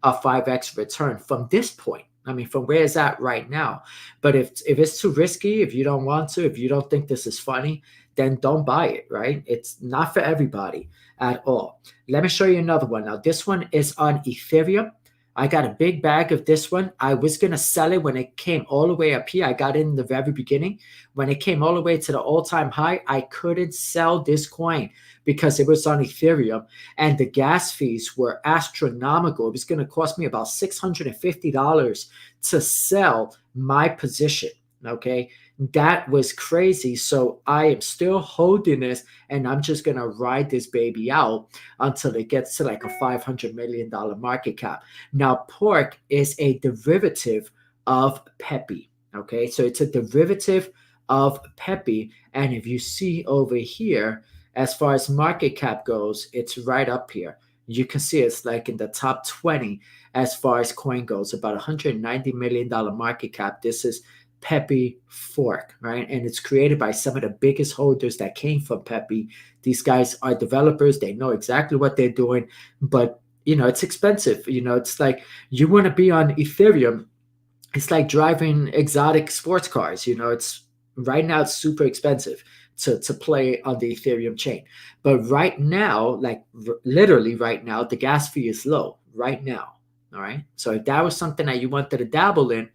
a 5x return from this point. I mean, from where it's at right now. But if it's too risky, if you don't want to, if you don't think this is funny, then don't buy it, right? It's not for everybody at all. Let me show you another one. Now, this one is on Ethereum. I got a big bag of this one. I was going to sell it when it came all the way up here. I got it in the very beginning. When it came all the way to the all-time high, I couldn't sell this coin because it was on Ethereum and the gas fees were astronomical. It was going to cost me about $650 to sell my position. Okay, that was crazy. So I am still holding this and I'm just going to ride this baby out until it gets to like a $500 million market cap. Now, pork is a derivative of Pepe. Okay, so it's a derivative of Pepe. And if you see over here, as far as market cap goes, it's right up here. You can see it's like in the top 20 as far as coin goes, about $190 million market cap. This is Pepe fork, right? And it's created by some of the biggest holders that came from Pepe. These guys are developers. They know exactly what they're doing, but you know, it's expensive. You know, it's like you want to be on Ethereum. It's like driving exotic sports cars. You know, it's right now it's super expensive to play on the Ethereum chain. But right now, like literally right now, the gas fee is low right now. All right. So if that was something that you wanted to dabble in,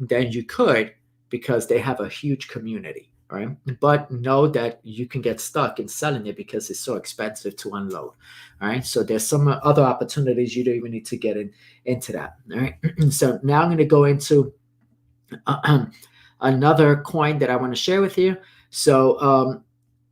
then you could, because they have a huge community, right? But know that you can get stuck in selling it because it's so expensive to unload, all right? So there's some other opportunities. You don't even need to get into that, all right? So now I'm going to go into another coin that I want to share with you. So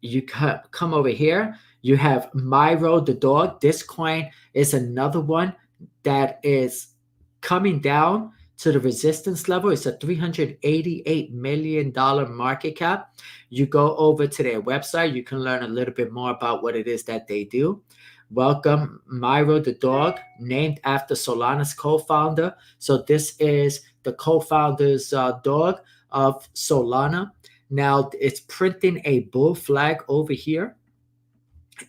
you come over here. You have Myro the dog. This coin is another one that is coming down to the resistance level. It's a $388 million market cap. You go over to their website. You can learn a little bit more about what it is that they do. Welcome, Myro the dog, named after Solana's co-founder. So this is the co-founder's dog of Solana. Now it's printing a bull flag over here.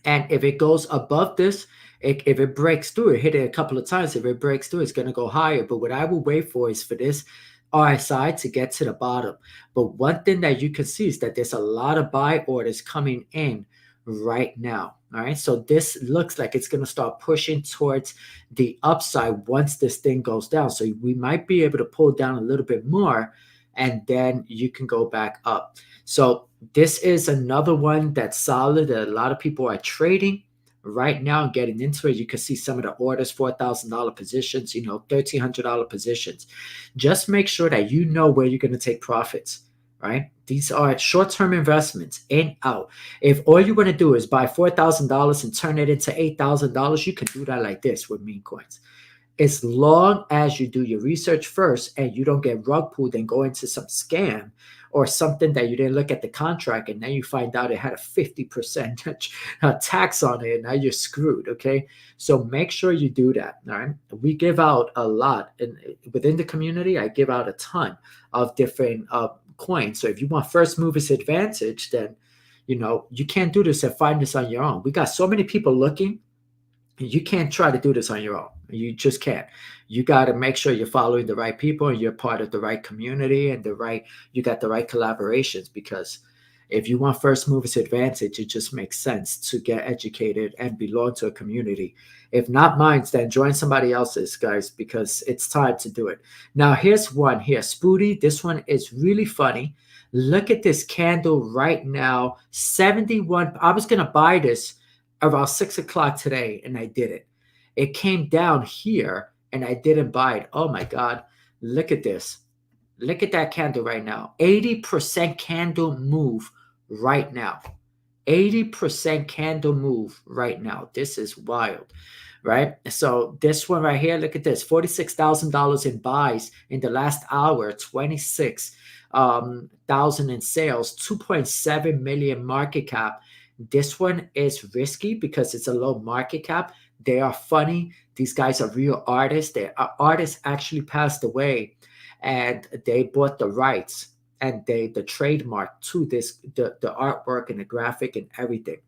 And if it goes above this, if it breaks through, it hit it a couple of times. If it breaks through, it's going to go higher. But what I will wait for is for this RSI to get to the bottom. But one thing that you can see is that there's a lot of buy orders coming in right now. All right. So this looks like it's going to start pushing towards the upside once this thing goes down. So we might be able to pull down a little bit more and then you can go back up. So this is another one that's solid that a lot of people are trading right now and getting into it. You can see some of the orders, $4,000 positions, you know, $1,300 positions. Just make sure that you know where you're going to take profits, right? These are short-term investments in, out. If all you want to do is buy $4,000 and turn it into $8,000, you can do that like this with meme coins. As long as you do your research first and you don't get rug pulled and go into some scam or something that you didn't look at the contract and then you find out it had a 50% tax on it and now you're screwed, okay? So make sure you do that, all right? We give out a lot. And within the community, I give out a ton of different coins. So if you want first movers advantage, then, you know, you can't do this and find this on your own. We got so many people looking. You can't try to do this on your own. You just can't. You got to make sure you're following the right people and you're part of the right community and you got the right collaborations, because if you want first movers advantage, it just makes sense to get educated and belong to a community. If not mine, then join somebody else's, guys, because it's time to do it. Now, here's one here, Spoody. This one is really funny. Look at this candle right now, 71. I was going to buy this around 6 o'clock today, and I did it. It came down here, and I didn't buy it. Oh, my God. Look at this. Look at that candle right now. 80% candle move right now. 80% candle move right now. This is wild, right? So this one right here, look at this. $46,000 in buys in the last hour, 26,000 in sales, 2.7 million market cap. This one is risky because it's a low market cap. They are funny. These guys are real artists. Their artists actually passed away, and they bought the rights and the trademark to this, the artwork and the graphic and everything.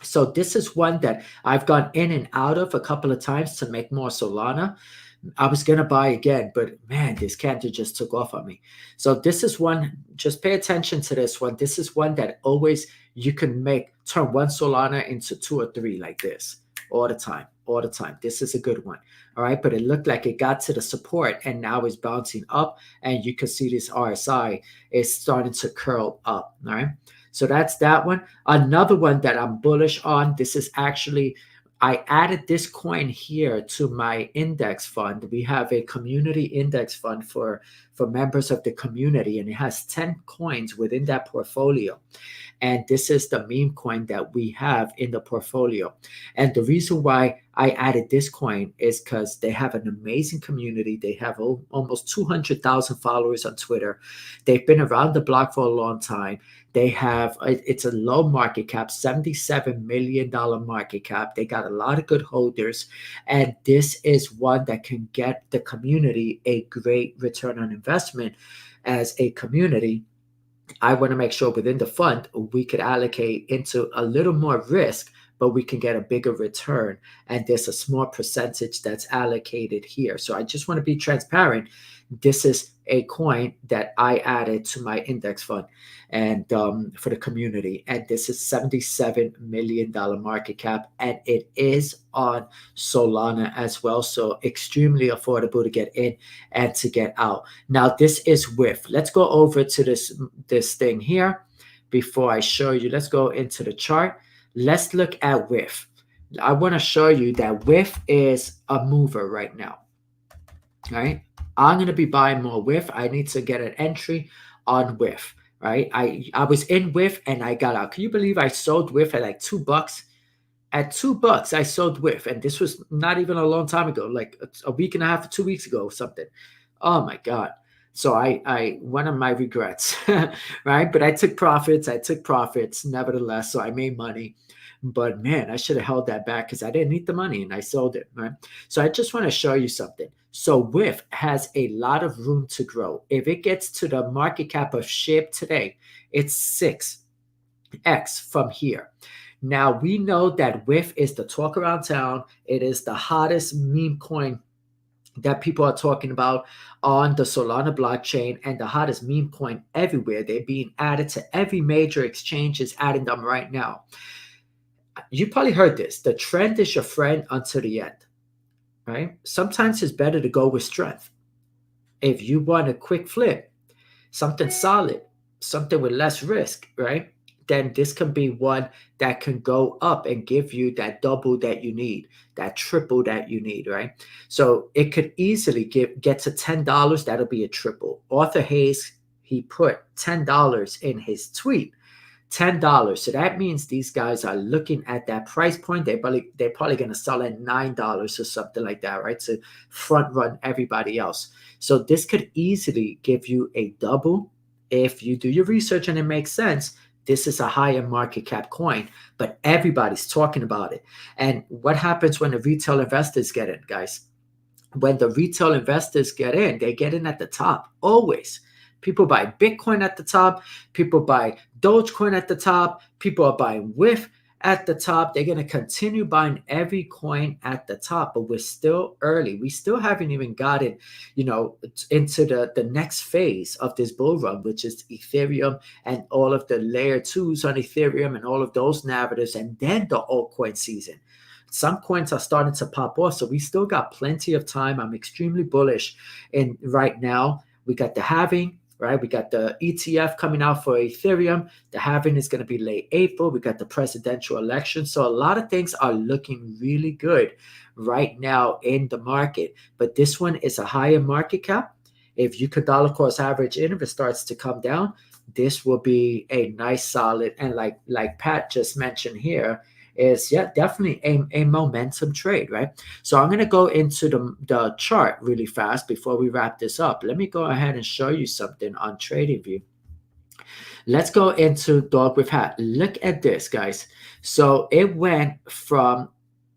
So this is one that I've gone in and out of a couple of times to make more Solana. I was going to buy again, but man, this candle just took off on me. So this is one, just pay attention to this one. This is one that always you can turn one Solana into 2 or 3 like this all the time. all the time. This is a good one. All right. But it looked like it got to the support and now it's bouncing up. And you can see this RSI is starting to curl up. All right. So that's that one. Another one that I'm bullish on. This is actually, I added this coin here to my index fund. We have a community index fund for members of the community, and it has 10 coins within that portfolio. And this is the meme coin that we have in the portfolio. And the reason why I added this coin is because they have an amazing community. They have almost 200,000 followers on Twitter. They've been around the block for a long time. They have, it's a low market cap, $77 million market cap. They got a lot of good holders. And this is one that can get the community a great return on investment. As a community, I want to make sure within the fund, we could allocate into a little more risk, but we can get a bigger return. And there's a small percentage that's allocated here. So I just want to be transparent. This is a coin that I added to my index fund and for the community. And this is $77 million market cap. And it is on Solana as well. So extremely affordable to get in and to get out. Now, this is WIF. Let's go over to this thing here before I show you. Let's go into the chart. Let's look at WIF. I want to show you that WIF is a mover right now. All right. I'm going to be buying more WIF. I need to get an entry on WIF, right? I was in WIF and I got out. Can you believe I sold WIF at like $2? At $2, I sold WIF. And this was not even a long time ago, like a week and a half, 2 weeks ago or something. Oh my God. So I one of my regrets, right? But I took profits nevertheless. So I made money. But man, I should have held that back because I didn't need the money and I sold it, right? So I just want to show you something. So WIF has a lot of room to grow. If it gets to the market cap of SHIB today, it's 6x from here. Now, we know that WIF is the talk around town. It is the hottest meme coin that people are talking about on the Solana blockchain and the hottest meme coin everywhere. They're being added to every major exchange is adding them right now. You probably heard this. The trend is your friend until the end. Right? Sometimes it's better to go with strength. If you want a quick flip, something solid, something with less risk, right? Then this can be one that can go up and give you that double that you need, that triple that you need, right? So it could easily get to $10. That'll be a triple. Arthur Hayes, he put $10 in his tweet. $10. So that means these guys are looking at that price point. They're probably going to sell at $9 or something like that, right? To front run everybody else. So this could easily give you a double if you do your research and it makes sense. This is a higher market cap coin, but everybody's talking about it. And what happens when the retail investors get in, guys? When the retail investors get in, they get in at the top, always. People buy Bitcoin at the top. People buy Dogecoin at the top. People are buying WIF at the top. They're going to continue buying every coin at the top, but we're still early. We still haven't even gotten, into the next phase of this bull run, which is Ethereum and all of the layer 2s on Ethereum and all of those narratives, and then the altcoin season. Some coins are starting to pop off, so we still got plenty of time. I'm extremely bullish. And right now, we got the halving. Right, we got the ETF coming out for Ethereum. The halving is going to be late April. We got the presidential election. So a lot of things are looking really good right now in the market. But this one is a higher market cap. If you could dollar cost average in, if it starts to come down, this will be a nice solid. And like Pat just mentioned here, is definitely a momentum trade, right? So I'm going to go into the chart really fast before we wrap this up. Let me go ahead and show you something on TradingView. Let's go into Dog with Hat. Look at this, guys. So it went from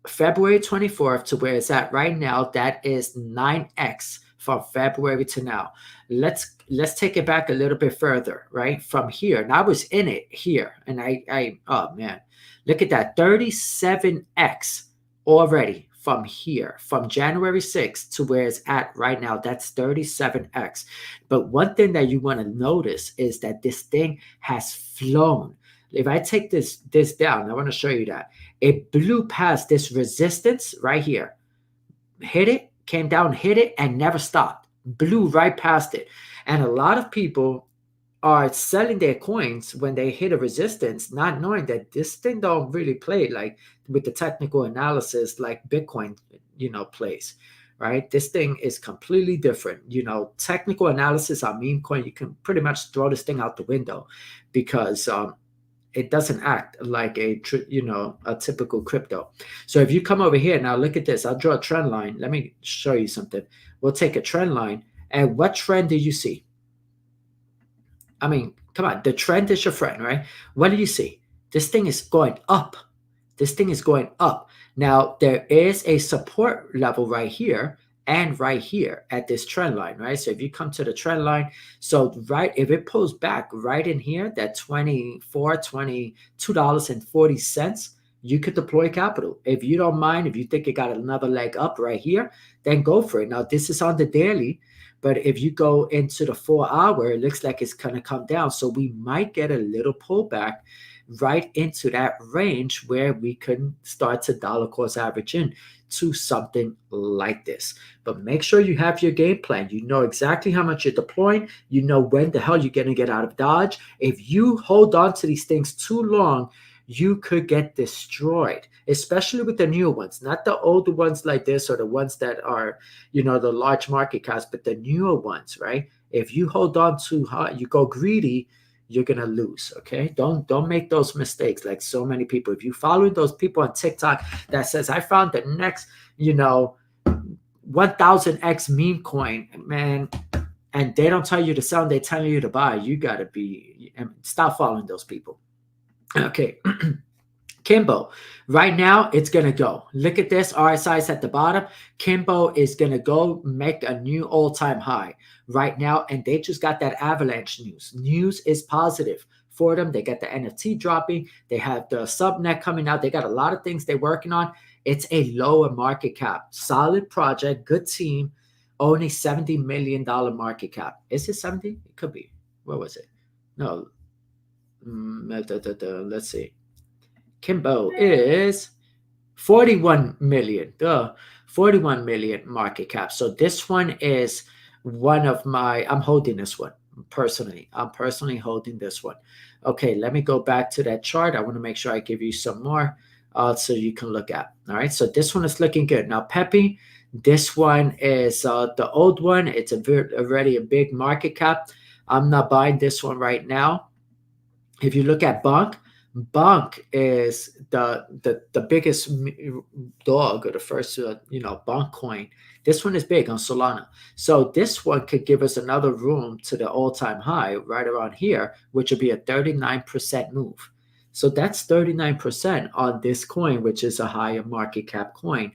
February 24th to where it's at right now. That is 9x from February to now. Let's take it back a little bit further, right? From here, and I was in it here, and I oh man, look at that, 37x already from here, from January 6th to where it's at right now. That's 37x. But one thing that you want to notice is that this thing has flown. If I take this down, I want to show you that. It blew past this resistance right here. Hit it, came down, hit it, and never stopped. Blew right past it. And a lot of people are selling their coins when they hit a resistance, not knowing that this thing don't really play like with the technical analysis like Bitcoin, plays, right? This thing is completely different. Technical analysis on meme coin, you can pretty much throw this thing out the window because it doesn't act like a typical crypto. So if you come over here now, look at this. I'll draw a trend line. Let me show you something. We'll take a trend line, and what trend do you see? I mean, come on, the trend is your friend, right? What do you see? This thing is going up. This thing is going up. Now, there is a support level right here and right here at this trend line, right? So if you come to the trend line, so right, if it pulls back right in here, that $22.40, you could deploy capital. If you don't mind, if you think it got another leg up right here, then go for it. Now, this is on the daily. But if you go into the 4 hour, it looks like it's going to come down. So we might get a little pullback right into that range where we can start to dollar cost average in to something like this. But make sure you have your game plan. You know exactly how much you're deploying. You know when the hell you're going to get out of Dodge. If you hold on to these things too long, you could get destroyed, especially with the newer ones, not the older ones like this or the ones that are, the large market caps, but the newer ones, right? If you hold on too high, you go greedy, you're going to lose, okay? Don't make those mistakes like so many people. If you follow those people on TikTok that says, I found the next, 1000x meme coin, man, and they don't tell you to sell, they tell you to buy, you got to stop following those people. Okay, Kimbo, right now it's going to go. Look at this, RSI is at the bottom. Kimbo is going to go make a new all-time high right now, and they just got that avalanche news. News is positive for them. They got the NFT dropping. They have the subnet coming out. They got a lot of things they're working on. It's a lower market cap. Solid project, good team, only $70 million market cap. Is it 70? It could be. What was it? No. Let's see. Kimbo is 41 million. 41 million market cap. So this one is one of I'm holding this one personally. I'm personally holding this one. Okay, let me go back to that chart. I want to make sure I give you some more so you can look at. All right, so this one is looking good. Now, Pepe, this one is the old one. It's already a big market cap. I'm not buying this one right now. If you look at Bonk is the biggest dog, or the first Bonk coin. This one is big on Solana. So this one could give us another room to the all-time high right around here, which would be a 39% move. So that's 39% on this coin, which is a higher market cap coin.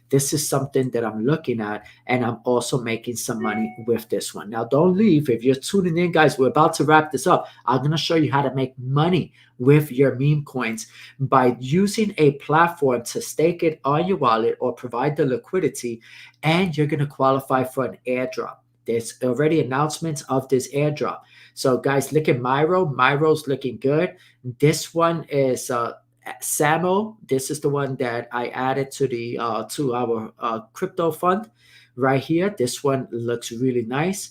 This is something that I'm looking at, and I'm also making some money with this one. Now, don't leave. If you're tuning in, guys, we're about to wrap this up. I'm going to show you how to make money with your meme coins by using a platform to stake it on your wallet or provide the liquidity, and you're going to qualify for an airdrop. There's already announcements of this airdrop. So, guys, look at Myro. Myro's looking good. This one is Samo. This is the one that I added to our crypto fund right here. This one looks really nice.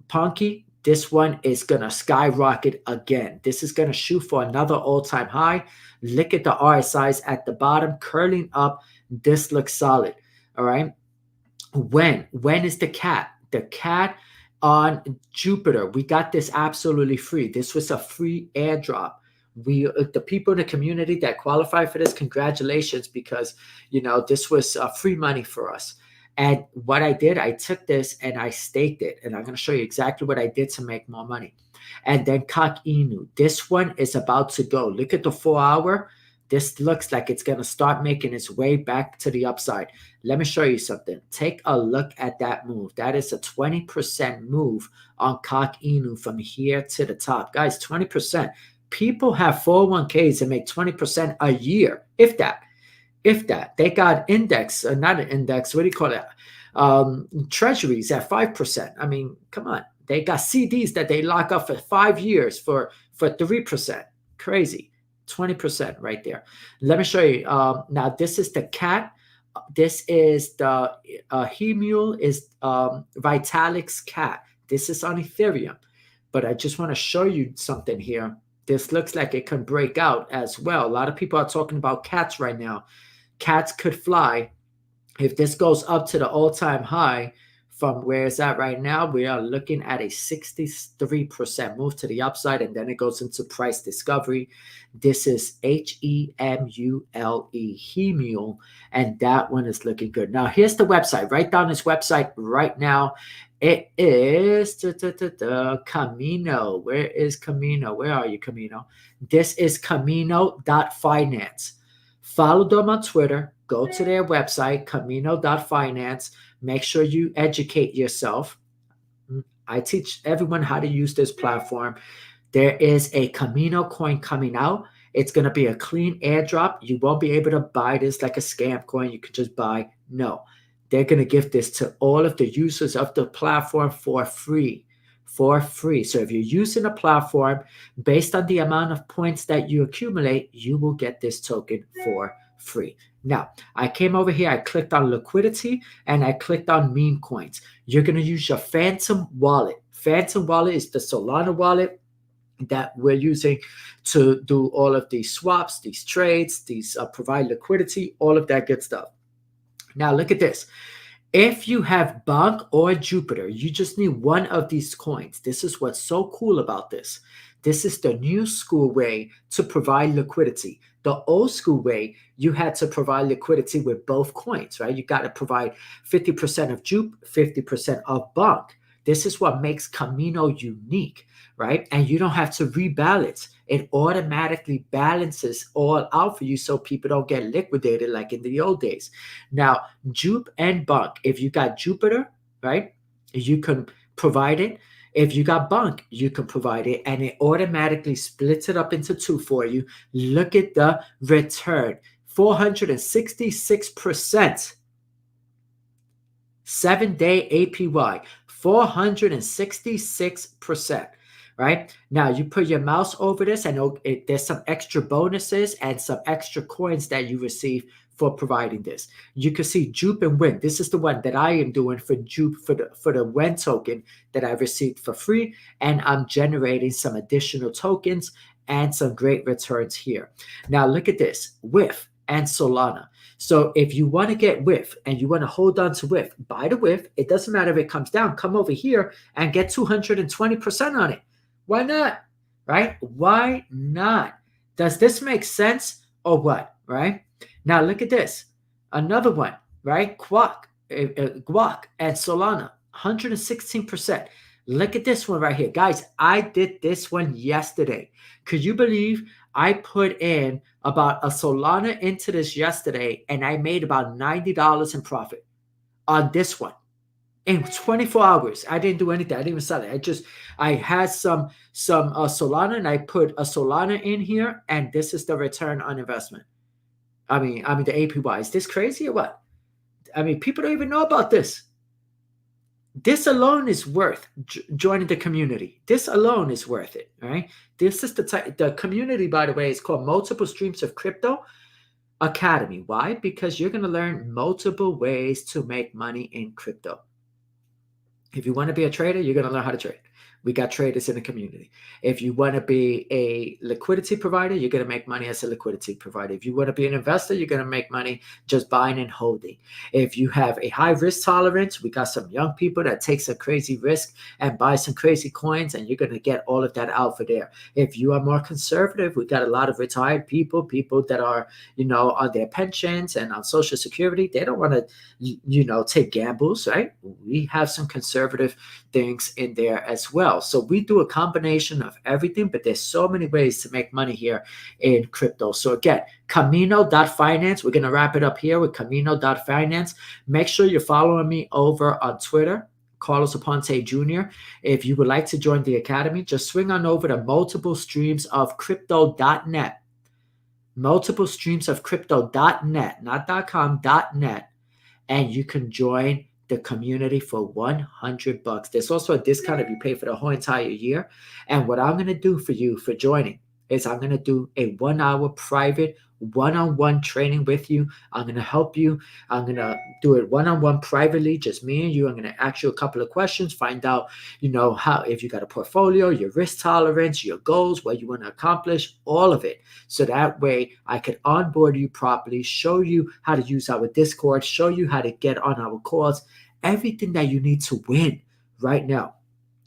Punky, this one is going to skyrocket again. This is going to shoot for another all-time high. Look at the RSIs at the bottom curling up. This looks solid. All right. When is the cat? The cat on Jupiter. We got this absolutely free. This was a free airdrop. The people in the community that qualify for this, congratulations, because this was free money for us. And what I did, I took this and I staked it, and I'm going to show you exactly what I did to make more money. And then Inu, this one is about to go. Look at the 4 hour. This looks like it's going to start making its way back to the upside. Let me show you something. Take a look at that move. That is a 20% move on Inu from here to the top. Guys, 20%. People have 401ks and make 20% a year, if that. They got index, not an index, what do you call it? Treasuries at 5%. I mean, come on. They got CDs that they lock up for 5 years for 3%. Crazy. 20% right there. Let me show you. Now, this is the cat. This is the 𝗕𝗫𝗖𝗪𝗧𝗔𝗡𝗪𝗔𝗥𝗧 cat. This is on Ethereum. But I just want to show you something here. This looks like it can break out as well. A lot of people are talking about cats right now. Cats could fly. If this goes up to the all-time high from where it's at right now, we are looking at a 63% move to the upside, and then it goes into price discovery. This is 𝗕𝗫𝗓𝗪𝗓, and that one is looking good. Now, here's the website. Write down this website right now. It is Camino. Where is Camino? Where are you, Camino? This is Camino.finance. Follow them on Twitter. Go to their website, Camino.finance. Make sure you educate yourself. I teach everyone how to use this platform. There is a Camino coin coming out. It's going to be a clean airdrop. You won't be able to buy this like a scam coin. You can just buy. No. They're going to give this to all of the users of the platform for free. For free. So if you're using a platform, based on the amount of points that you accumulate, you will get this token for free. Now, I came over here, I clicked on liquidity, and I clicked on meme coins. You're going to use your Phantom wallet. Phantom wallet is the Solana wallet that we're using to do all of these swaps, these trades, these provide liquidity, all of that good stuff. Now, look at this. If you have BONK or Jupiter, you just need one of these coins. This is what's so cool about this. This is the new school way to provide liquidity. The old school way, you had to provide liquidity with both coins, right? You got to provide 50% of Jupe, 50% of BONK. This is what makes Camino unique, right? And you don't have to rebalance. It automatically balances all out for you so people don't get liquidated like in the old days. Now, Jupe and BONK, if you got Jupiter, right, you can provide it. If you got BONK, you can provide it, and it automatically splits it up into two for you. Look at the return, 466%. 7-day APY, 466%. Right now, you put your mouse over this, and there's some extra bonuses and some extra coins that you receive for providing this. You can see Jupe and Win. This is the one that I am doing for Jupe for the WEN token that I received for free, and I'm generating some additional tokens and some great returns here. Now look at this, WIF and Solana. So if you want to get WIF and you want to hold on to WIF, buy the WIF. It doesn't matter if it comes down. Come over here and get 220% on it. Why not? Right? Why not? Does this make sense or what? Right? Now look at this. Another one, right? Guac and Solana, 116%. Look at this one right here. Guys, I did this one yesterday. Could you believe I put in about a Solana into this yesterday, and I made about $90 in profit on this one? In 24 hours, I didn't do anything. I didn't even sell it. I had some Solana, and I put a Solana in here, and this is the return on investment. I mean the APY. Is this crazy or what? I mean, people don't even know about this. This alone is worth joining the community. This alone is worth it, right? This is the community, by the way, is called Multiple Streams of Crypto Academy. Why? Because you're going to learn multiple ways to make money in crypto. If you want to be a trader, you're going to learn how to trade. We got traders in the community. If you want to be a liquidity provider, you're going to make money as a liquidity provider. If you want to be an investor, you're going to make money just buying and holding. If you have a high risk tolerance, we got some young people that take some crazy risk and buy some crazy coins, and you're going to get all of that out for there. If you are more conservative, we got a lot of retired people that are, on their pensions and on Social Security. They don't want to, take gambles, right? We have some conservative things in there as well. So we do a combination of everything, but there's so many ways to make money here in crypto. So again, Camino.finance. We're going to wrap it up here with Camino.finance. Make sure you're following me over on Twitter, Carlos Aponte Jr. If you would like to join the academy, just swing on over to multiple streams of crypto.net. Multiple streams of crypto.net, not .com, .net. And you can join the community for $100. There's also a discount if you pay for the whole entire year. And what I'm going to do for you for joining, is I'm going to do a 1-hour private one-on-one training with you. I'm going to help you. I'm going to do it one-on-one privately, just me and you. I'm going to ask you a couple of questions, find out, how, if you got a portfolio, your risk tolerance, your goals, what you want to accomplish, all of it. So that way I can onboard you properly, show you how to use our Discord, show you how to get on our calls, everything that you need to win right now.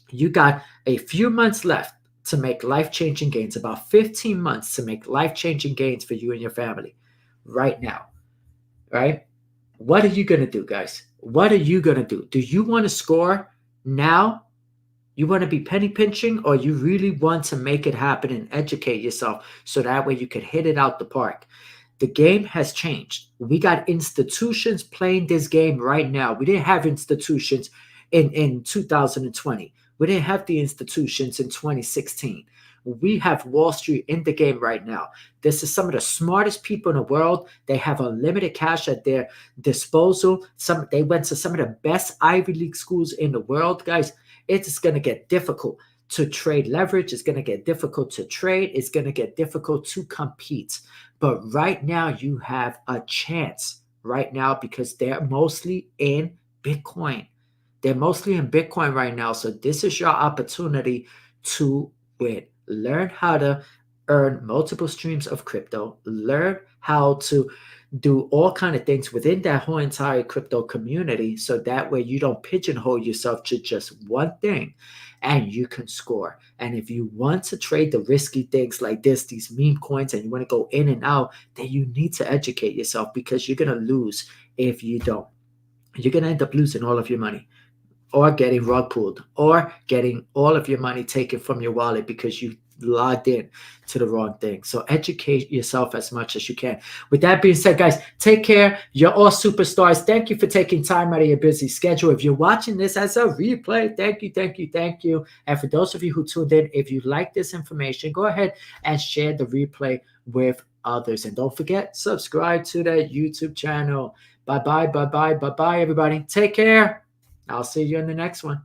You got a few months left to make life-changing gains, about 15 months to make life-changing gains for you and your family right now, right? What are you going to do, guys? What are you going to do? Do you want to score now? You want to be penny pinching, or you really want to make it happen and educate yourself so that way you can hit it out the park? The game has changed. We got institutions playing this game right now. We didn't have institutions in 2020. We didn't have the institutions in 2016. We have Wall Street in the game right now. This is some of the smartest people in the world. They have unlimited cash at their disposal. They went to some of the best Ivy League schools in the world, guys. It's going to get difficult to trade leverage. It's going to get difficult to trade. It's going to get difficult to compete. But right now, you have a chance right now because they're mostly in Bitcoin. They're mostly in Bitcoin right now. So this is your opportunity to win. Learn how to earn multiple streams of crypto. Learn how to do all kind of things within that whole entire crypto community. So that way you don't pigeonhole yourself to just one thing and you can score. And if you want to trade the risky things like this, these meme coins, and you want to go in and out, then you need to educate yourself because you're going to lose if you don't. You're going to end up losing all of your money, or getting rug pulled, or getting all of your money taken from your wallet because you logged in to the wrong thing. So educate yourself as much as you can. With that being said, guys, take care. You're all superstars. Thank you for taking time out of your busy schedule. If you're watching this as a replay, thank you, thank you, thank you. And for those of you who tuned in, if you like this information, go ahead and share the replay with others. And don't forget, subscribe to the YouTube channel. Bye-bye, bye-bye, bye-bye, everybody. Take care. I'll see you in the next one.